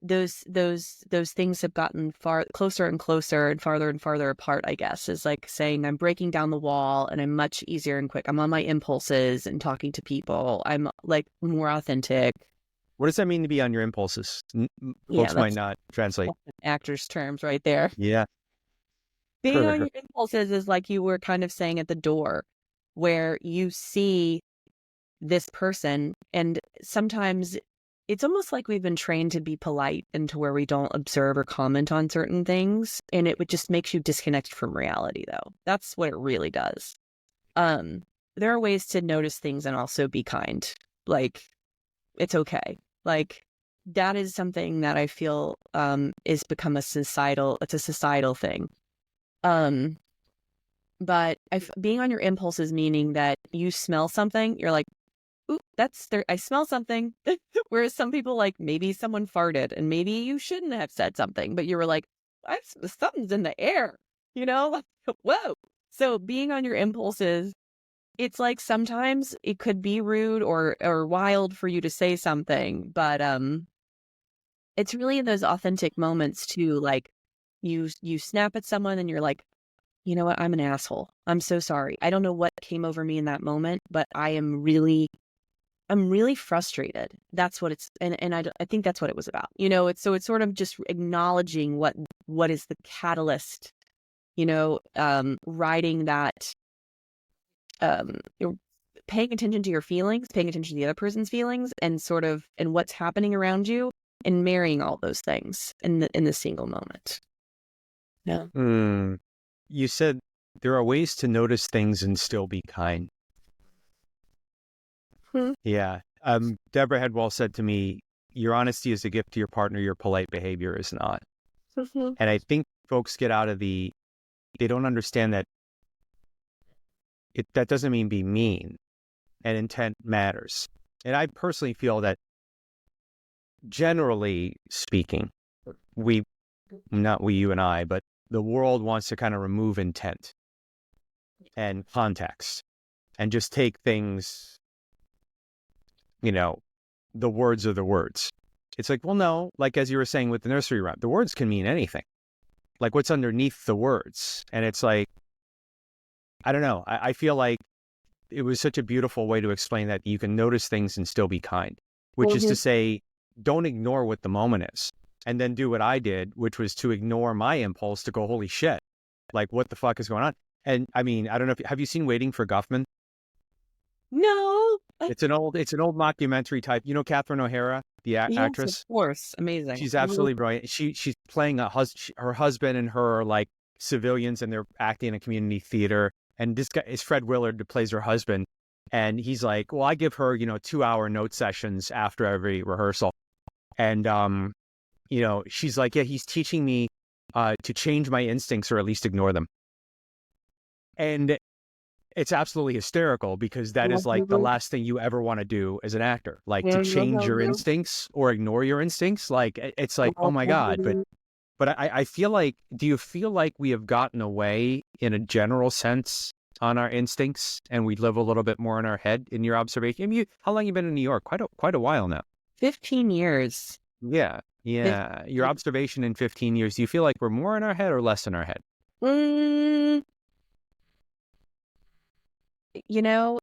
those things have gotten far closer and closer and farther apart, I guess, is like saying I'm breaking down the wall and I'm much easier and quick. I'm on my impulses and talking to people. I'm like more authentic. What does that mean to be on your impulses? Folks might not translate. Actors' terms right there. Yeah. Being on your impulses is like you were kind of saying at the door, where you see this person, and sometimes it's almost like we've been trained to be polite and to where we don't observe or comment on certain things, and it would just makes you disconnected from reality, though. That's what it really does. There are ways to notice things and also be kind. Like, it's okay. Like, that is something that I feel is become it's a societal thing. But being on your impulses, meaning that you smell something, you're like, ooh, that's there. I smell something. Whereas some people, like, maybe someone farted and maybe you shouldn't have said something, but you were like, something's in the air, whoa. So being on your impulses, it's like sometimes it could be rude or wild for you to say something, but it's really in those authentic moments too. Like, you snap at someone and you're like, you know what? I'm an asshole. I'm so sorry. I don't know what came over me in that moment, but I'm really frustrated. That's what it's, and I think that's what it was about. It's sort of just acknowledging what is the catalyst, riding that, paying attention to your feelings, paying attention to the other person's feelings, and and what's happening around you, and marrying all those things in the single moment. Yeah. You said there are ways to notice things and still be kind. Yeah. Deborah Headwell said to me, your honesty is a gift to your partner, your polite behavior is not. And I think folks get out of they don't understand that that doesn't mean be mean, and intent matters. And I personally feel that generally speaking, not we, you and I, but the world wants to kind of remove intent and context and just take things, the words are the words. It's like, well, no, like as you were saying with the nursery rhyme, the words can mean anything. Like what's underneath the words. And it's like, I don't know. I feel like it was such a beautiful way to explain that you can notice things and still be kind, which is to say, don't ignore what the moment is. And then do what I did, which was to ignore my impulse to go, holy shit, like what the fuck is going on? And I mean, I don't know have you seen Waiting for Guffman? No. It's an old mockumentary type. You know Catherine O'Hara, the actress? Of course. Amazing. She's absolutely brilliant. She's playing her husband and her like civilians, and they're acting in a community theater. And this guy is Fred Willard, who plays her husband. And he's like, well, I give her, 2-hour note sessions after every rehearsal. And, she's like, yeah, he's teaching me to change my instincts or at least ignore them. And it's absolutely hysterical because that is like the last thing you ever want to do as an actor, like to change your instincts or ignore your instincts. Like, it's like, oh my God. But I feel like, do you feel like we have gotten away in a general sense on our instincts and we live a little bit more in our head in your observation? I mean, how long have you been in New York? Quite a while now. 15 years. Yeah. Your observation in 15 years, do you feel like we're more in our head or less in our head?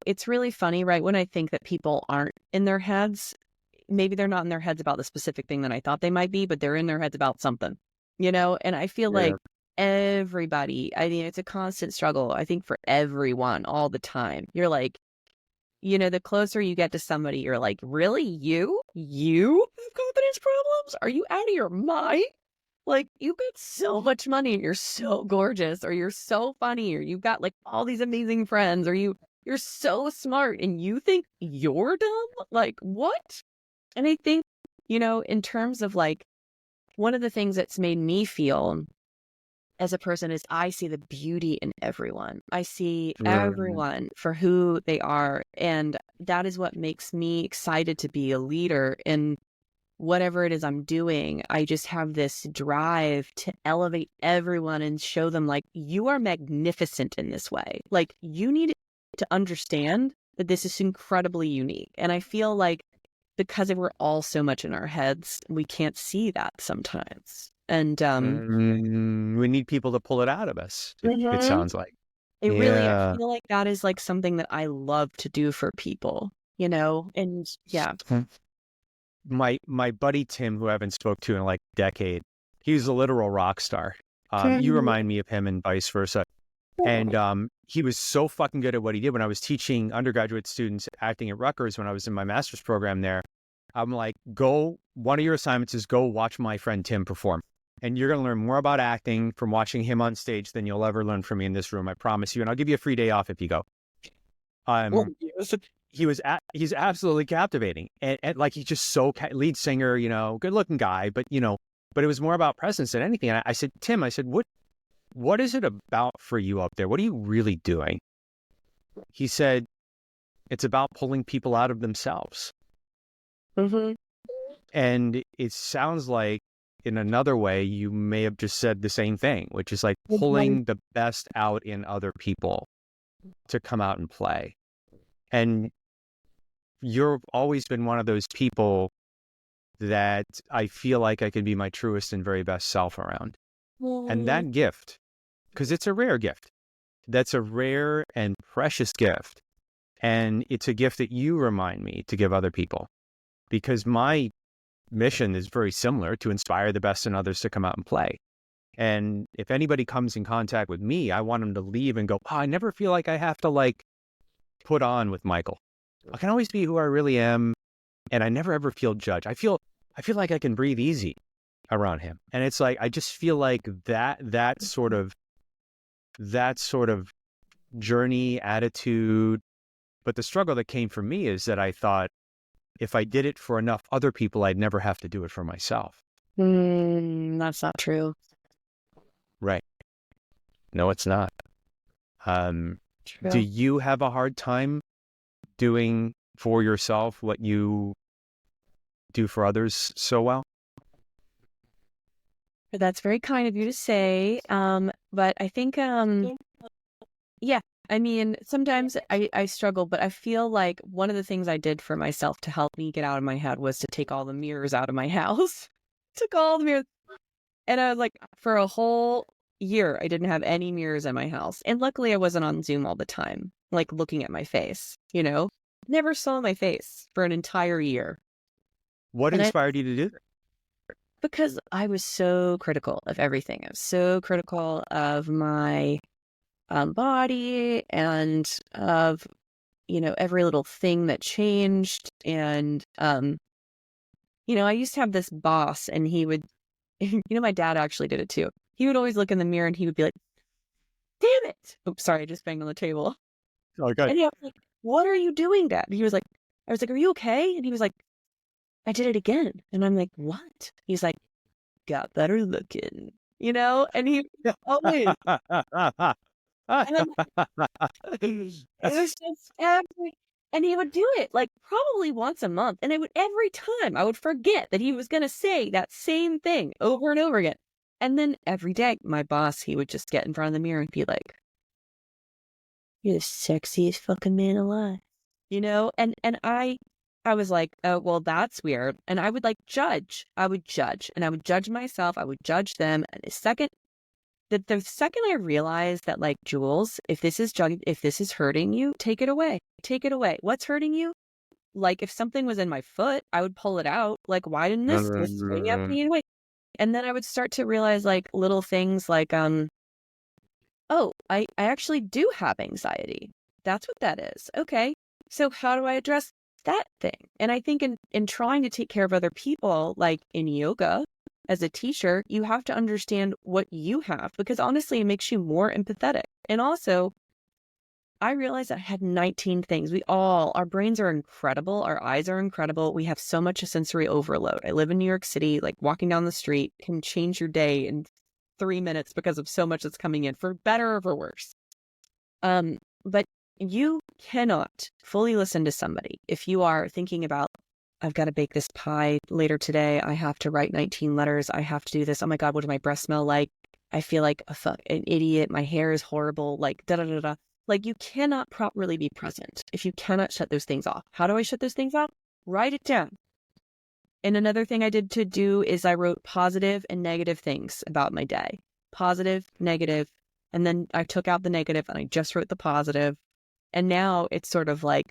It's really funny, right? When I think that people aren't in their heads, maybe they're not in their heads about the specific thing that I thought they might be, but they're in their heads about something, and I feel like everybody, I mean, it's a constant struggle, I think, for everyone all the time. You're like, the closer you get to somebody, you're like, really? You have confidence problems? Are you out of your mind? Like, you've got so much money and you're so gorgeous, or you're so funny, or you've got like all these amazing friends, or you're so smart and you think you're dumb? Like, what? And I think, in terms of like, one of the things that's made me feel as a person is I see the beauty in everyone. I see everyone for who they are. And that is what makes me excited to be a leader in whatever it is I'm doing. I just have this drive to elevate everyone and show them, like, you are magnificent in this way. Like, you need to understand that this is incredibly unique. And I feel like because we're all so much in our heads, we can't see that sometimes. And we need people to pull it out of us, it sounds like. Really, I feel like that is like something that I love to do for people, and yeah. My buddy Tim, who I haven't spoke to in like a decade, he's a literal rock star. You remind me of him and vice versa. And he was so fucking good at what he did. When I was teaching undergraduate students acting at Rutgers, when I was in my master's program there, I'm like, one of your assignments is go watch my friend Tim perform. And you're going to learn more about acting from watching him on stage than you'll ever learn from me in this room. I promise you. And I'll give you a free day off if you go. He's absolutely captivating. And like, he's just so lead singer, good looking guy, but it was more about presence than anything. And I said, Tim, what is it about for you up there? What are you really doing? He said, it's about pulling people out of themselves. And it sounds like in another way, you may have just said the same thing, which is like pulling the best out in other people to come out and play. And you've always been one of those people that I feel like I can be my truest and very best self around. And that gift, because it's a rare gift, that's a rare and precious gift. And it's a gift that you remind me to give other people, because my mission is very similar, to inspire the best in others to come out and play. And if anybody comes in contact with me, I want them to leave and go, I never feel like I have to like put on with Michael. I can always be who I really am, and I never ever feel judged. I feel like I can breathe easy around him. And it's like I just feel like that sort of journey, attitude. But the struggle that came for me is that I thought if I did it for enough other people, I'd never have to do it for myself. That's not true. Right. No, it's not. Do True. you have a hard time doing for yourself what you do for others so well? That's very kind of you to say. But I think, yeah, I mean, sometimes I struggle, but I feel like one of the things I did for myself to help me get out of my head was to take all the mirrors out of my house. Took all the mirrors. And I was like, for a whole year, I didn't have any mirrors in my house. And luckily I wasn't on Zoom all the time, like looking at my face, never saw my face for an entire year. What And inspired you to do that? because I was so critical of everything. I was so critical of my body and of, every little thing that changed. And, I used to have this boss and he would, my dad actually did it too. He would always look in the mirror and he would be like, damn it. Oops, sorry, I just banged on the table. Oh, good. And he was like, what are you doing, Dad? And I was like, are you okay? And he was like, I did it again. And I'm like, what? He's like, got better looking, and he always, and it was just and he would do it like probably once a month. And every time I would forget that he was going to say that same thing over and over again. And then every day, my boss, he would just get in front of the mirror and be like, you're the sexiest fucking man alive, and I was like, oh, well, that's weird. And I would judge. I would judge and I would judge myself. I would judge them. And the second I realized that Jewells, if this is hurting you, take it away. Take it away. What's hurting you? If something was in my foot, I would pull it out. Why didn't this swing at me anyway? And then I would start to realize little things oh, I actually do have anxiety. That's what that is. Okay. So how do I address that thing? And I think in trying to take care of other people, like in yoga, as a teacher, you have to understand what you have, because honestly, it makes you more empathetic. And also, I realized I had 19 things. Our brains are incredible. Our eyes are incredible. We have so much sensory overload. I live in New York City, walking down the street can change your day in 3 minutes because of so much that's coming in, for better or for worse. But you cannot fully listen to somebody if you are thinking about, I've got to bake this pie later today. I have to write 19 letters. I have to do this. Oh my God, what does my breath smell like? I feel like an idiot. My hair is horrible. Da-da-da-da. You cannot properly be present if you cannot shut those things off. How do I shut those things off? Write it down. And another thing I did to do is I wrote positive and negative things about my day. Positive, negative. And then I took out the negative and I just wrote the positive. And now it's sort of I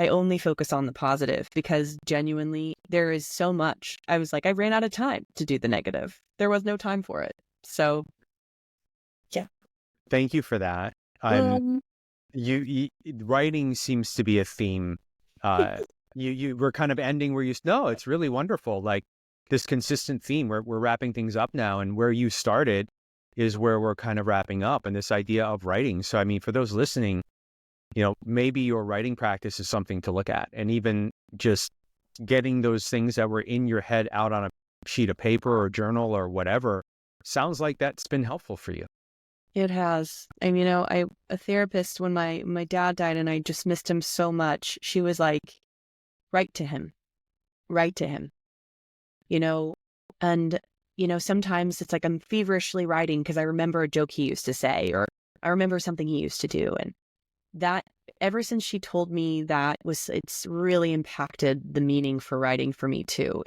only focus on the positive, because genuinely there is so much. I was I ran out of time to do the negative. There was no time for it. So, yeah. Thank you for that. You writing seems to be a theme. You were kind of ending where no, it's really wonderful. This consistent theme. We're wrapping things up now, and where you started is where we're kind of wrapping up, and this idea of writing. So, I mean, for those listening, maybe your writing practice is something to look at, and even just getting those things that were in your head out on a sheet of paper or journal or whatever. Sounds like that's been helpful for you. It has. And, a therapist, when my dad died and I just missed him so much, she was like, write to him, and, sometimes it's I'm feverishly writing because I remember a joke he used to say, or I remember something he used to do. And that, ever since she told me that, it's really impacted the meaning for writing for me too,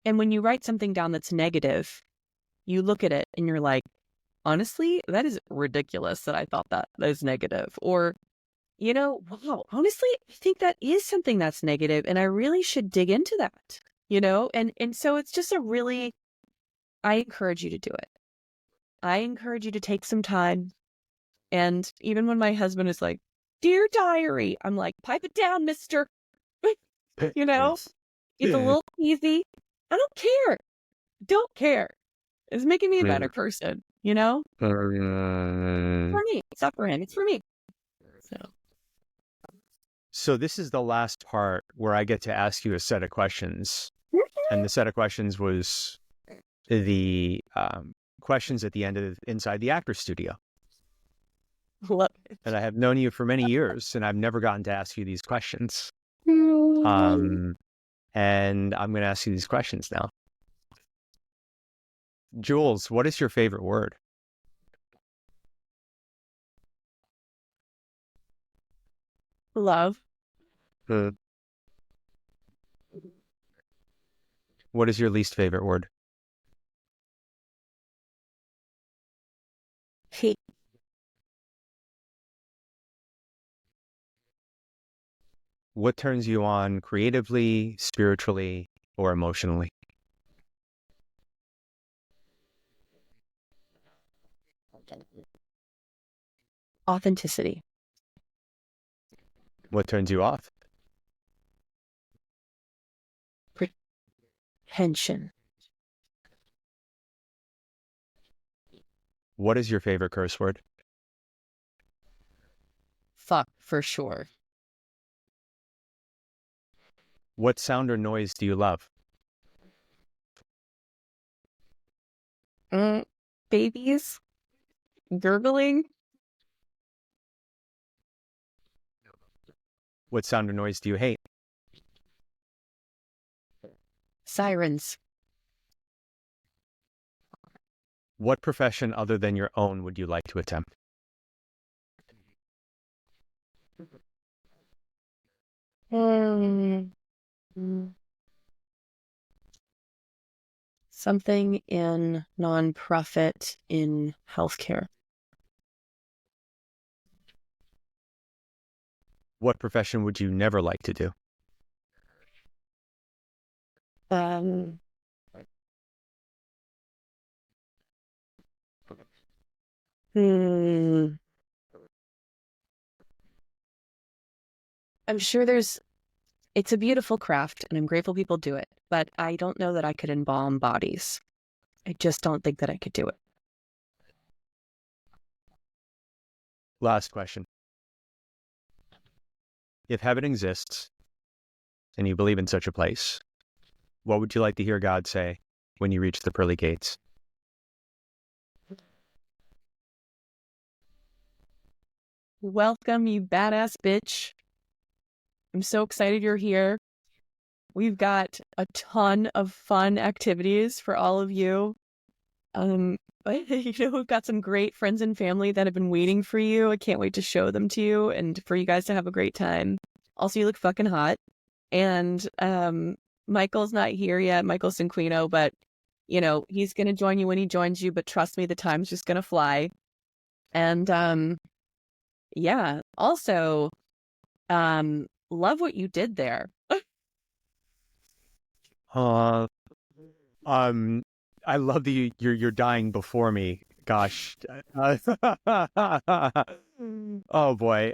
and when you write something down that's negative, you look at it and you're like, honestly, that is ridiculous that I thought that was negative. Or, wow, honestly, I think that is something that's negative and I really should dig into that, and so it's just I encourage you to do it. I encourage you to take some time. And even when my husband is like, Dear diary. I'm like, pipe it down, mister. You know, it's a little easy. I don't care. Don't care. It's making me a better person, you know? For me. It's not for him. It's for me. So this is the last part where I get to ask you a set of questions. And the set of questions was the questions at the end of Inside the Actor Studio. Love it. And I have known you for many years, and I've never gotten to ask you these questions. And I'm going to ask you these questions now. Jewells, what is your favorite word? Love. What is your least favorite word? Hate. What turns you on creatively, spiritually, or emotionally? Authenticity. What turns you off? Pretension. What is your favorite curse word? Fuck, for sure. What sound or noise do you love? Babies. Gurgling. What sound or noise do you hate? Sirens. What profession other than your own would you like to attempt? Something in nonprofit in healthcare. What profession would you never like to do? I'm sure it's a beautiful craft and I'm grateful people do it, but I don't know that I could embalm bodies. I just don't think that I could do it. Last question. If heaven exists and you believe in such a place, what would you like to hear God say when you reach the pearly gates? Welcome, you badass bitch. I'm so excited you're here. We've got a ton of fun activities for all of you. We've got some great friends and family that have been waiting for you. I can't wait to show them to you and for you guys to have a great time. Also, you look fucking hot. And Michael's not here yet, Michael Cinquino, but he's gonna join you when he joins you, but trust me, the time's just gonna fly. And yeah. Also, love what you did there. I love that you're dying before me. Gosh. Oh boy.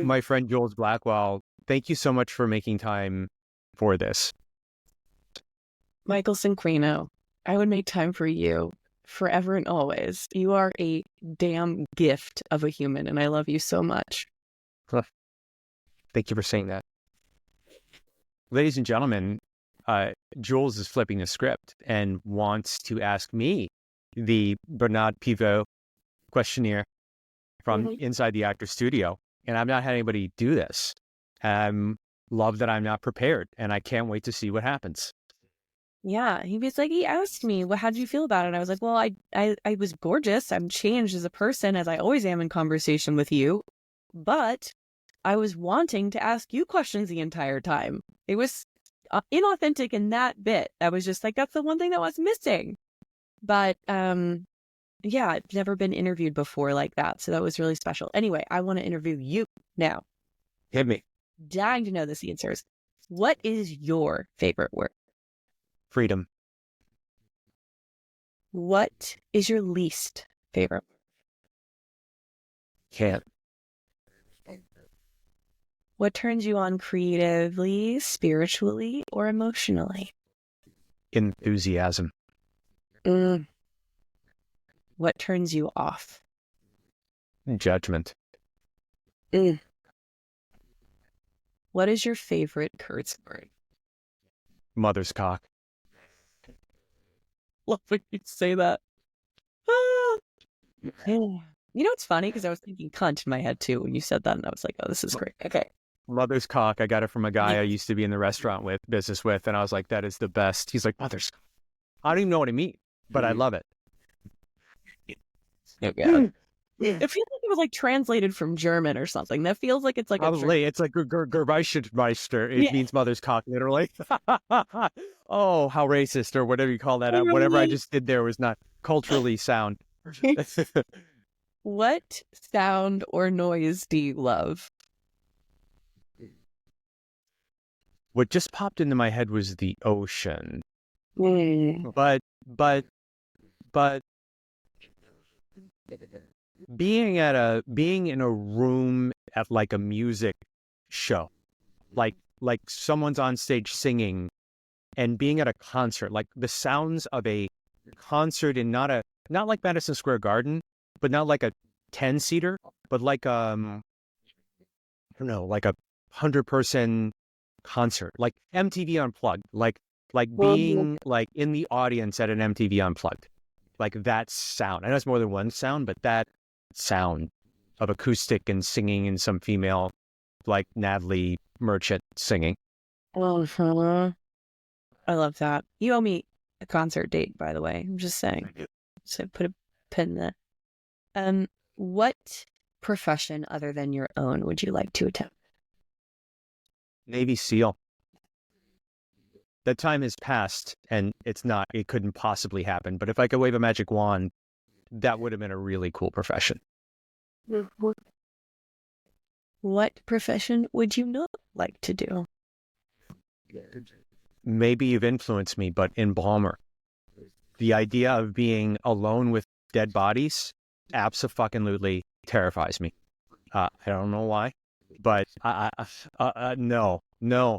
My friend Jewells Blackwell, thank you so much for making time for this. Michael Cinquino, I would make time for you forever and always. You are a damn gift of a human, and I love you so much. Thank you for saying that. Ladies and gentlemen, Jewells is flipping the script and wants to ask me the Bernard Pivot questionnaire from Inside the Actor Studio. And I've not had anybody do this. Love that I'm not prepared, and I can't wait to see what happens. Yeah, he asked me, well, how did you feel about it? I was like, well, I was gorgeous. I'm changed as a person, as I always am in conversation with you. But I was wanting to ask you questions the entire time. It was inauthentic in that bit. I was just like, that's the one thing that was missing. But yeah, I've never been interviewed before like that. So that was really special. Anyway, I want to interview you now. Hit me. Dying to know the answers. What is your favorite word? Freedom. What is your least favorite? Can't. What turns you on creatively, spiritually, or emotionally? Enthusiasm. Mm. What turns you off? Judgment. Mm. What is your favorite curse word? Mother's cock. Love when you say that. Ah. You know what's funny? Because I was thinking cunt in my head too when you said that, and I was like, oh, this is great. Okay. Mother's cock. I got it from a guy I used to be in the restaurant business with, and I was like, that is the best. He's like, mother's cock. I don't even know what it means, but I love it. Oh, God. It feels like it was like translated from German or something. That feels like it's like Probably. It's like Gerweismeister. It means mother's cock, literally. Oh, how racist, or whatever you call that. Whatever I just did there was not culturally sound. What sound or noise do you love? What just popped into my head was the ocean. Mm. But being in a room at like a music show, like someone's on stage singing, and being at a concert, like the sounds of a concert in not like Madison Square Garden, but not like a 10-seater, but like I don't know, like a 100-person concert, like MTV Unplugged, like being like in the audience at an MTV Unplugged, like that sound. I know it's more than one sound, but that sound of acoustic and singing and some female like Natalie Merchant singing. I love that. You owe me a concert date, by the way. I'm just saying. So put a pin in that. What profession other than your own would you like to attempt? Navy SEAL. That time has passed, and it couldn't possibly happen. But if I could wave a magic wand, that would have been a really cool profession. What profession would you not like to do? Maybe you've influenced me, but embalmer. The idea of being alone with dead bodies abso-fucking-lutely terrifies me. I don't know why, but no.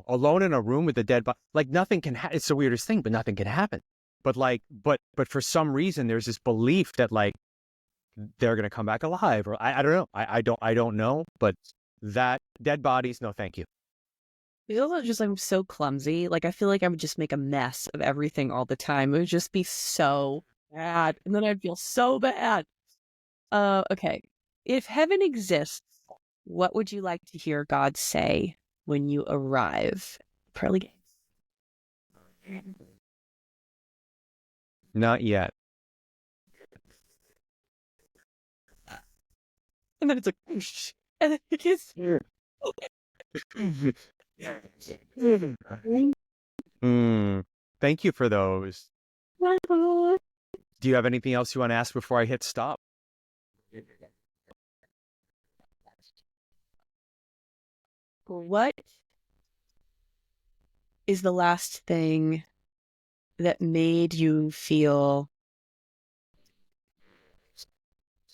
Alone in a room with a dead body, like nothing can happen. It's the weirdest thing, but nothing can happen. But for some reason, there's this belief that like they're gonna come back alive, or I don't know. I don't know, but that dead bodies, no, thank you. It's also just I'm so clumsy. Like I feel like I would just make a mess of everything all the time. It would just be so bad, and then I'd feel so bad. Okay. If heaven exists, what would you like to hear God say when you arrive? Pearly gates. Not yet. And then it's like, and then it is. Thank you for those. Do you have anything else you want to ask before I hit stop? What is the last thing that made you feel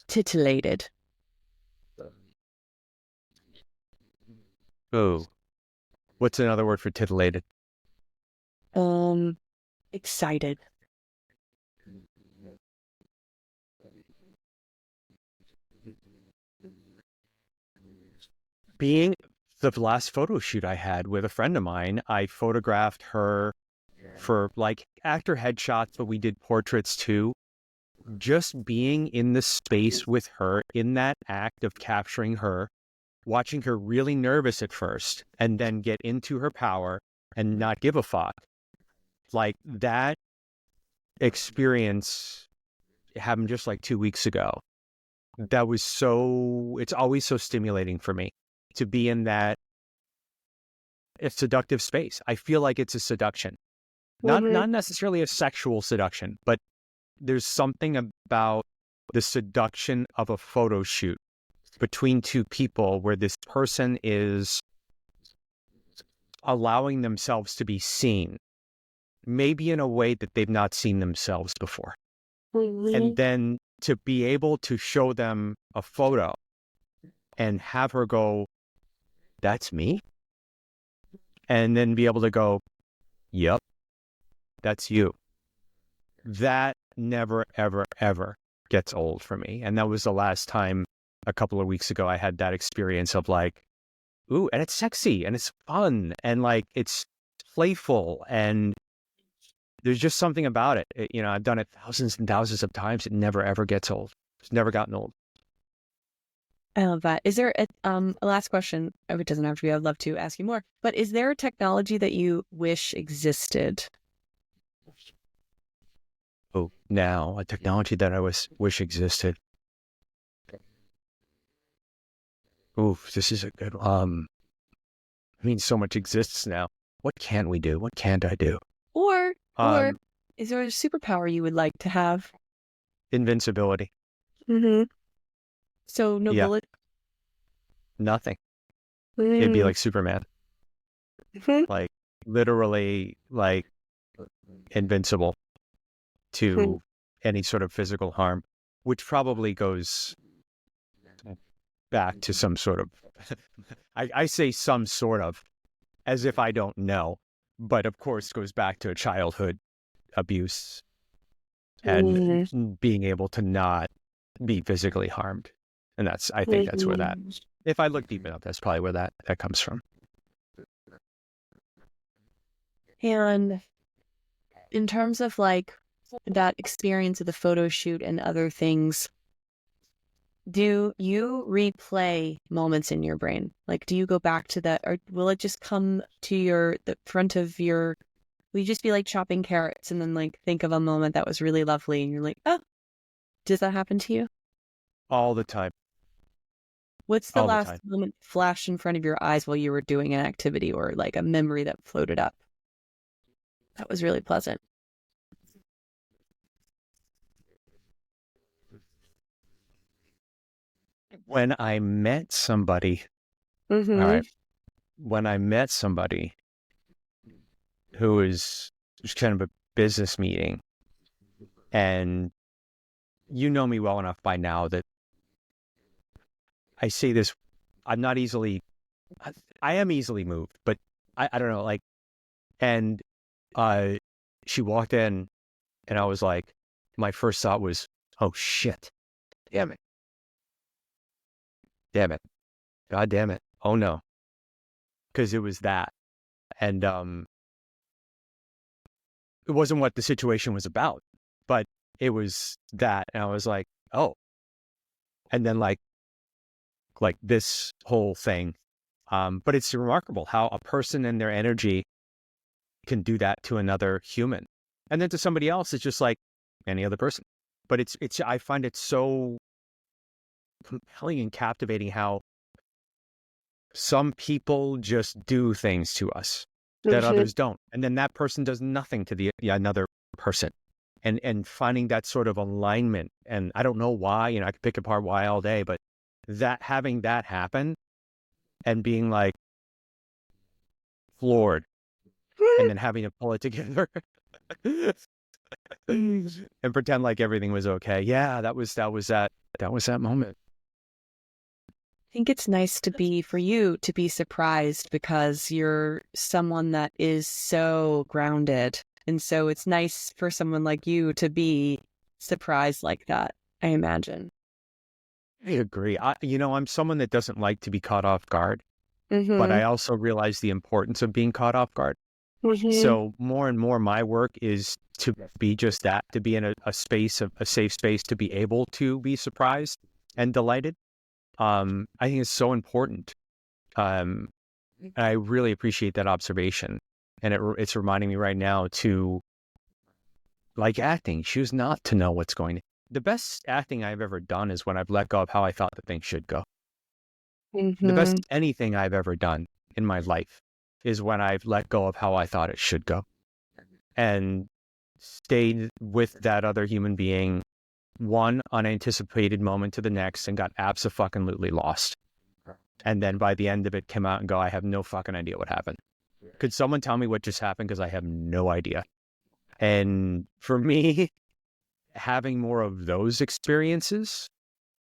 titillated? Oh, what's another word for titillated? Excited. Being the last photo shoot I had with a friend of mine, I photographed her for like actor headshots, but we did portraits too. Just being in the space with her in that act of capturing her, watching her really nervous at first, and then get into her power and not give a fuck. Like that experience happened just like 2 weeks ago. That was it's always so stimulating for me to be in that seductive space. I feel like it's a seduction, not necessarily a sexual seduction, but there's something about the seduction of a photo shoot between two people where this person is allowing themselves to be seen, maybe in a way that they've not seen themselves before. And then to be able to show them a photo and have her go, that's me? And then be able to go, yep, that's you. That never, ever, ever gets old for me. And that was the last time a couple of weeks ago I had that experience of like, ooh, and it's sexy and it's fun and like it's playful and there's just something about it. I've done it thousands and thousands of times. It never, ever gets old. It's never gotten old. I love that. Is there a last question? It doesn't have to be. I'd love to ask you more. But is there a technology that you wish existed? Oh, now a technology that I wish existed. Ooh, this is a good one. I mean, so much exists now. What can't we do? What can't I do? Or is there a superpower you would like to have? Invincibility. Mm-hmm. So no Yeah. bullet? Nothing. It'd be like Superman. Like literally like invincible to any sort of physical harm, which probably goes back to some sort of, I say some sort of, as if I don't know, but of course goes back to childhood abuse and being able to not be physically harmed. And I think that's where that, if I look deep enough, that's probably where that comes from. And in terms of like that experience of the photo shoot and other things, do you replay moments in your brain? Like, do you go back to that, or will it just come to the front of will you just be like chopping carrots and then like think of a moment that was really lovely and you're like, oh, does that happen to you? All the time. What's the last moment flash in front of your eyes while you were doing an activity or like a memory that floated up? That was really pleasant. When I met somebody, all right, when I met somebody who was kind of a business meeting, and you know me well enough by now that I say this, I am easily moved, but I don't know, like, and she walked in and I was like, my first thought was, oh shit, damn it. Damn it. God damn it. Oh no. Because it was that. And it wasn't what the situation was about, but it was that. And I was like, oh. And then like this whole thing. But it's remarkable how a person and their energy can do that to another human. And then to somebody else, it's just like any other person. But I find it so compelling and captivating how some people just do things to us that others don't. And then that person does nothing to the another person. And finding that sort of alignment. And I don't know why, I could pick apart why all day, but having that happen and being like floored and then having to pull it together and pretend like everything was okay. Yeah, that was that moment. I think it's nice for you to be surprised because you're someone that is so grounded. And so it's nice for someone like you to be surprised like that, I imagine. I agree. I'm someone that doesn't like to be caught off guard, but I also realize the importance of being caught off guard. So more and more my work is to be just that, to be in a space, a safe space, to be able to be surprised and delighted. I think it's so important. And I really appreciate that observation. And it's reminding me right now to, like acting, choose not to know what's going to. The best acting I've ever done is when I've let go of how I thought that things should go. The best anything I've ever done in my life is when I've let go of how I thought it should go and stayed with that other human being one unanticipated moment to the next and got abso-fucking-lutely lost. And then by the end of it, came out and go, I have no fucking idea what happened. Could someone tell me what just happened? Because I have no idea. And for me, having more of those experiences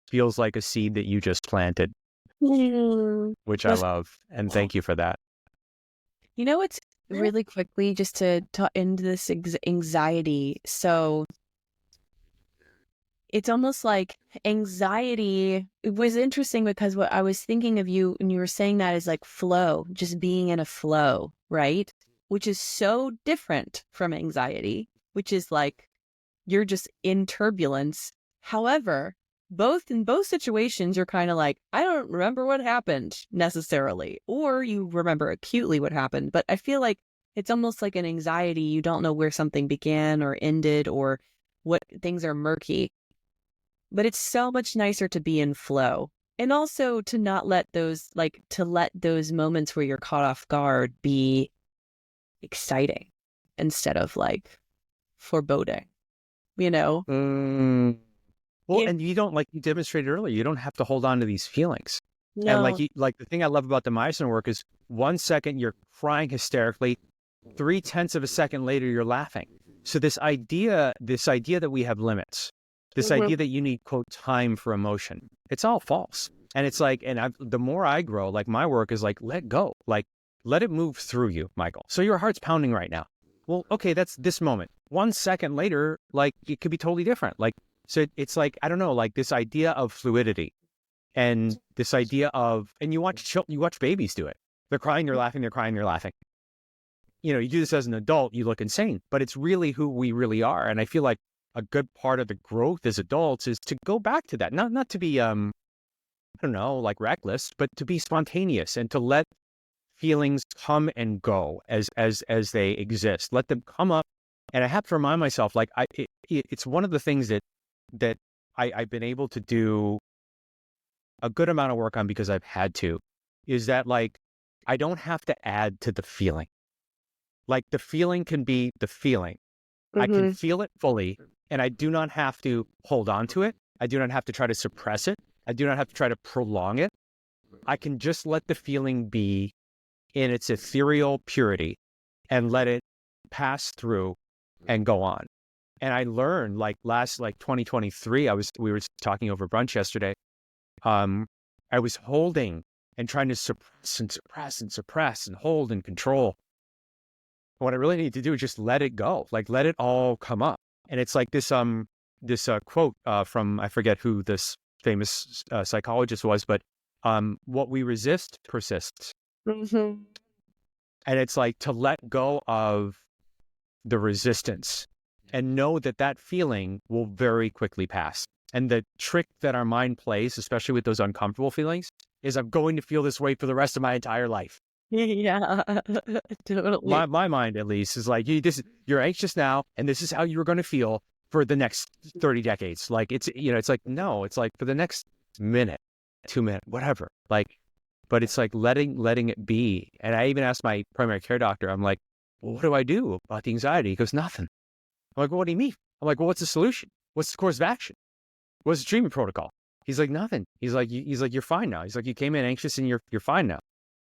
feels like a seed that you just planted which I love. And thank you for that. You know, it's really quickly just to end this anxiety. So it's almost like anxiety. It was interesting because what I was thinking of you and you were saying that is like flow, just being in a flow, right? Which is so different from anxiety, which is like you're just in turbulence. However, in both situations, you're kind of like, I don't remember what happened necessarily, or you remember acutely what happened. But I feel like it's almost like an anxiety. You don't know where something began or ended or what things are murky. But it's so much nicer to be in flow. And also to not let those, to let those moments where you're caught off guard be exciting instead of like foreboding, you know? Well, Yeah. and you don't, like you demonstrated earlier, you don't have to hold on to these feelings. And No. like the thing I love about the Meisner work is 1 second you're crying hysterically, 0.3 of a second later you're laughing. So this idea that we have limits, this idea that you need, quote, time for emotion, it's all false. And it's like, the more I grow, like my work is like, let go, like let it move through you, Michael. So your heart's pounding right now. Well, okay, that's this moment. 1 second later, like it could be totally different. Like, so it's like, I don't know, like this idea of fluidity and this idea of, and you watch babies do it. They're crying, they're laughing, they're crying, they're laughing. You know, you do this as an adult, you look insane, but it's really who we really are. And I feel like a good part of the growth as adults is to go back to that, not to be, I don't know, like reckless, but to be spontaneous and to let feelings come and go as they exist. Let them come up. And I have to remind myself, like, it's one of the things that I've been able to do a good amount of work on because I've had to, is that like, I don't have to add to the feeling. Like the feeling can be the feeling. I can feel it fully and I do not have to hold on to it. I do not have to try to suppress it. I do not have to try to prolong it. I can just let the feeling be in its ethereal purity and let it pass through and go on. And I learned like 2023, we were talking over brunch yesterday. I was holding and trying to suppress and hold and control. What I really need to do is just let it go, like let it all come up. And it's like this quote from, I forget who this famous psychologist was, but what we resist persists. And it's like to let go of the resistance and know that feeling will very quickly pass. And the trick that our mind plays, especially with those uncomfortable feelings, is I'm going to feel this way for the rest of my entire life. Yeah, totally. My mind, at least, is like, you're anxious now, and this is how you're going to feel for the next 30 decades. Like, it's like, no, it's like for the next minute, 2 minutes, whatever. Like, but it's like letting it be. And I even asked my primary care doctor, I'm like, well, what do I do about the anxiety? He goes, nothing. I'm like, well, what do you mean? I'm like, well, what's the solution? What's the course of action? What's the treatment protocol? He's like, nothing. He's like, you're fine now. He's like, you came in anxious and you're fine now.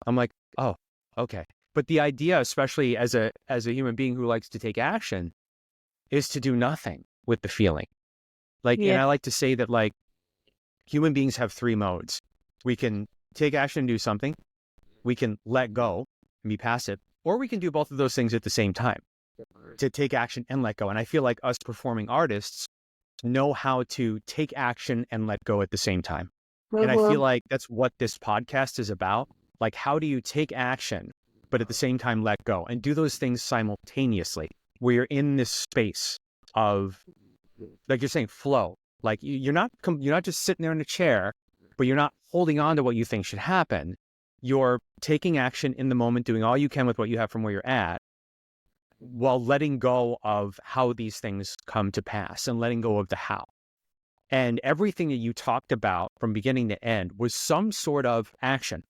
I'm like, oh, okay. But the idea, especially as a human being who likes to take action, is to do nothing with the feeling. Like, Yeah. and I like to say that like human beings have 3 modes. We can take action and do something. We can let go and be passive, or we can do both of those things at the same time, to take action and let go. And I feel like us performing artists know how to take action and let go at the same time. And I feel like that's what this podcast is about. Like, how do you take action, but at the same time let go and do those things simultaneously? Where you're in this space of, like you're saying, flow. Like you're not just sitting there in a chair, but you're not holding on to what you think should happen. You're taking action in the moment, doing all you can with what you have from where you're at, while letting go of how these things come to pass and letting go of the how. And everything that you talked about from beginning to end was some sort of action,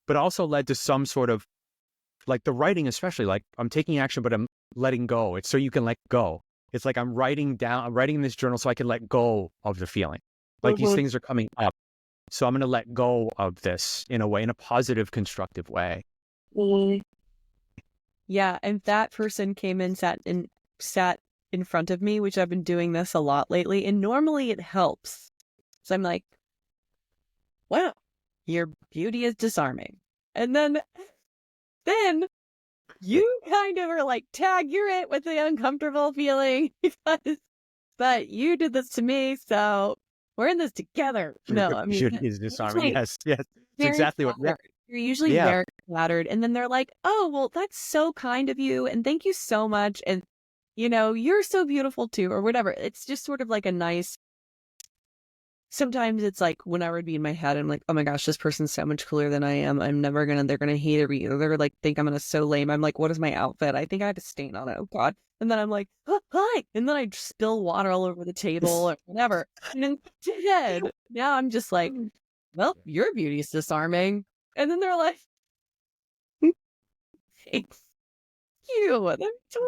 but also led to some sort of, like the writing, especially, like I'm taking action, but I'm letting go. It's so you can let go. It's like I'm writing in this journal so I can let go of the feeling. Like these things are coming up. So I'm going to let go of this in a way, in a positive, constructive way. Yeah, and that person came in, sat in front of me, which I've been doing this a lot lately, and normally it helps. So I'm like, wow, you're beauty is disarming. And then you kind of are like, tag, you're it with the uncomfortable feeling but you did this to me, so we're in this together. No, I mean, Beauty is disarming. Yes, yes. It's very exactly what. flattered. You're usually Yeah. very flattered. And then they're like, oh, well, that's so kind of you. And thank you so much. And, you're so beautiful too, or whatever. It's just sort of like a nice, sometimes it's like when I would be in my head, I'm like, oh my gosh, this person's so much cooler than I am. They're going to hate me. Or they're like, think I'm going to so lame. I'm like, what is my outfit? I think I have a stain on it. Oh God. And then I'm like, oh, hi. And then I just spill water all over the table or whatever. And then dead. Now I'm just like, well, your beauty is disarming. And then they're like, thanks you.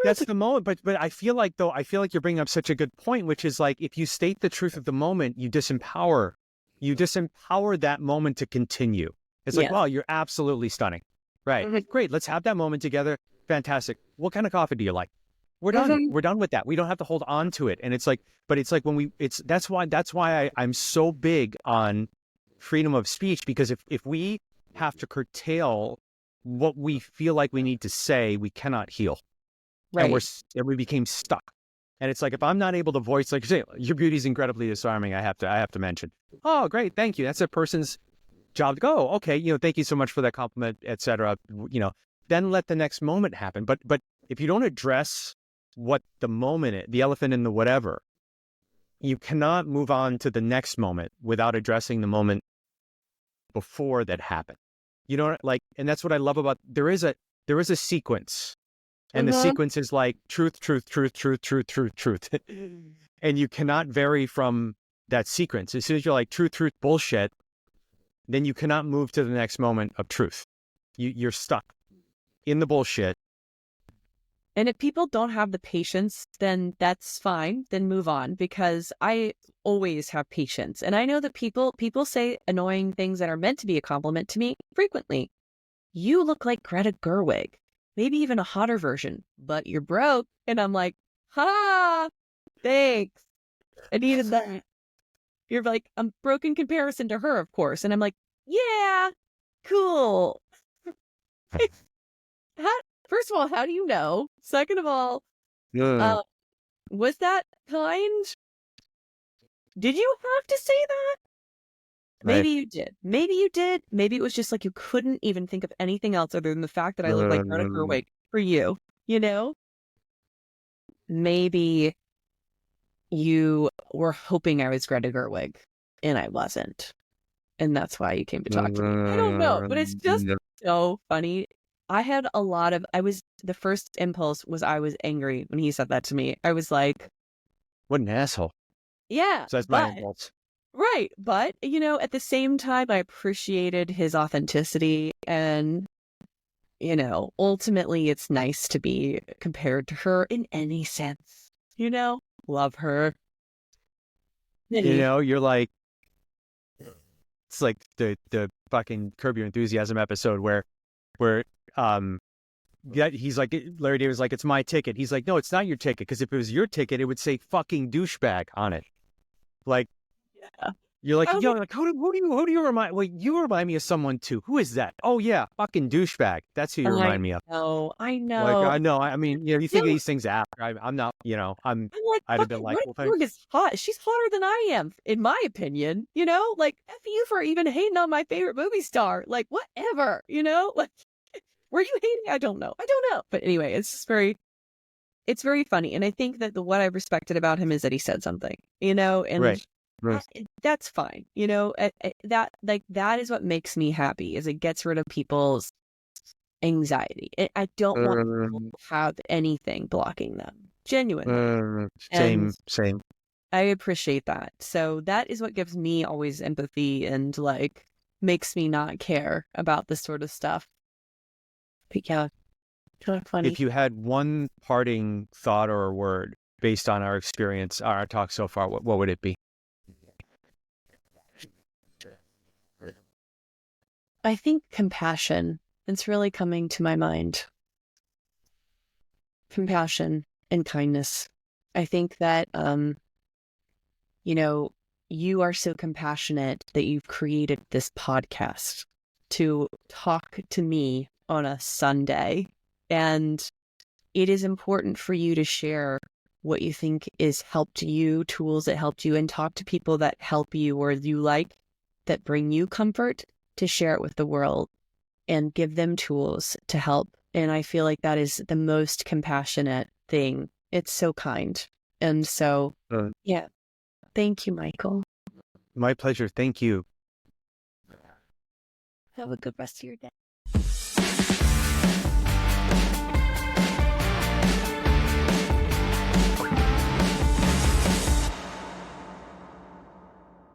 That's the moment. But I feel like you're bringing up such a good point, which is like, if you state the truth of the moment, you disempower that moment to continue. It's like, wow, you're absolutely stunning. Right. Great. Let's have that moment together. Fantastic. What kind of coffee do you like? We're done. We're done with that. We don't have to hold on to it. And it's like, but it's like that's why I'm so big on freedom of speech, because if we have to curtail what we feel like we need to say, we cannot heal. Right. And we became stuck. And it's like, if I'm not able to voice, like, say, your beauty is incredibly disarming, I have to mention, oh, great, thank you. That's a person's job to go, okay, thank you so much for that compliment, etc. Then let the next moment happen. But if you don't address what the moment is, the elephant in the whatever, you cannot move on to the next moment without addressing the moment before that happened. And that's what I love about, there is a sequence, and the sequence is like truth, truth, truth, truth, truth, truth, truth. And you cannot vary from that sequence. As soon as you're like truth, truth, bullshit, then you cannot move to the next moment of truth. You're stuck in the bullshit. And if people don't have the patience, then that's fine. Then move on, because I always have patience. And I know that people say annoying things that are meant to be a compliment to me frequently. You look like Greta Gerwig, maybe even a hotter version, but you're broke. And I'm like, ha, thanks. I needed that. You're like, I'm broke in comparison to her, of course. And I'm like, yeah, cool. First of all, how do you know? Second of all, was that kind? Did you have to say that? Maybe you did. Maybe you did. Maybe it was just like you couldn't even think of anything else other than the fact that I look like Greta Gerwig for you, Maybe you were hoping I was Greta Gerwig and I wasn't. And that's why you came to talk to me. I don't know, but it's just so funny. The first impulse was I was angry when he said that to me. I was like, what an asshole. Yeah. So that's my impulse. Right. But, at the same time, I appreciated his authenticity. And, ultimately, it's nice to be compared to her in any sense. Love her. You're like, it's like the fucking Curb Your Enthusiasm episode where he's like, Larry David's like, it's my ticket. He's like, no, it's not your ticket, because if it was your ticket, it would say fucking douchebag on it. Like, yeah. You're like, like, who do you remind? Well, you remind me of someone too. Who is that? Oh yeah, fucking douchebag. That's who you remind me of. I know. Like, I know. I mean, you think of these things after. I'm not. I'd have been like, well, thanks. Is hot. She's hotter than I am, in my opinion. Like, F you for even hating on my favorite movie star. Like, whatever. Like, were you hating? I don't know. But anyway, it's very funny, and I think that what I respected about him is that he said something. And. Right. That's fine. That is what makes me happy, is it gets rid of people's anxiety. I don't want people to have anything blocking them. Genuinely. Same. I appreciate that. So that is what gives me always empathy and like makes me not care about this sort of stuff. But yeah, kind of funny. If you had one parting thought or a word based on our experience, our talk so far, what would it be? I think compassion. It's really coming to my mind. Compassion and kindness. I think that, you are so compassionate that you've created this podcast. to talk to me on a Sunday. And it is important for you to share what you think is helped you, tools that helped you, and talk to people that help you or you like, that bring you comfort, to share it with the world and give them tools to help. And I feel like that is the most compassionate thing. It's so kind. And so, yeah. Thank you, Michael. My pleasure. Thank you. Have a good rest of your day.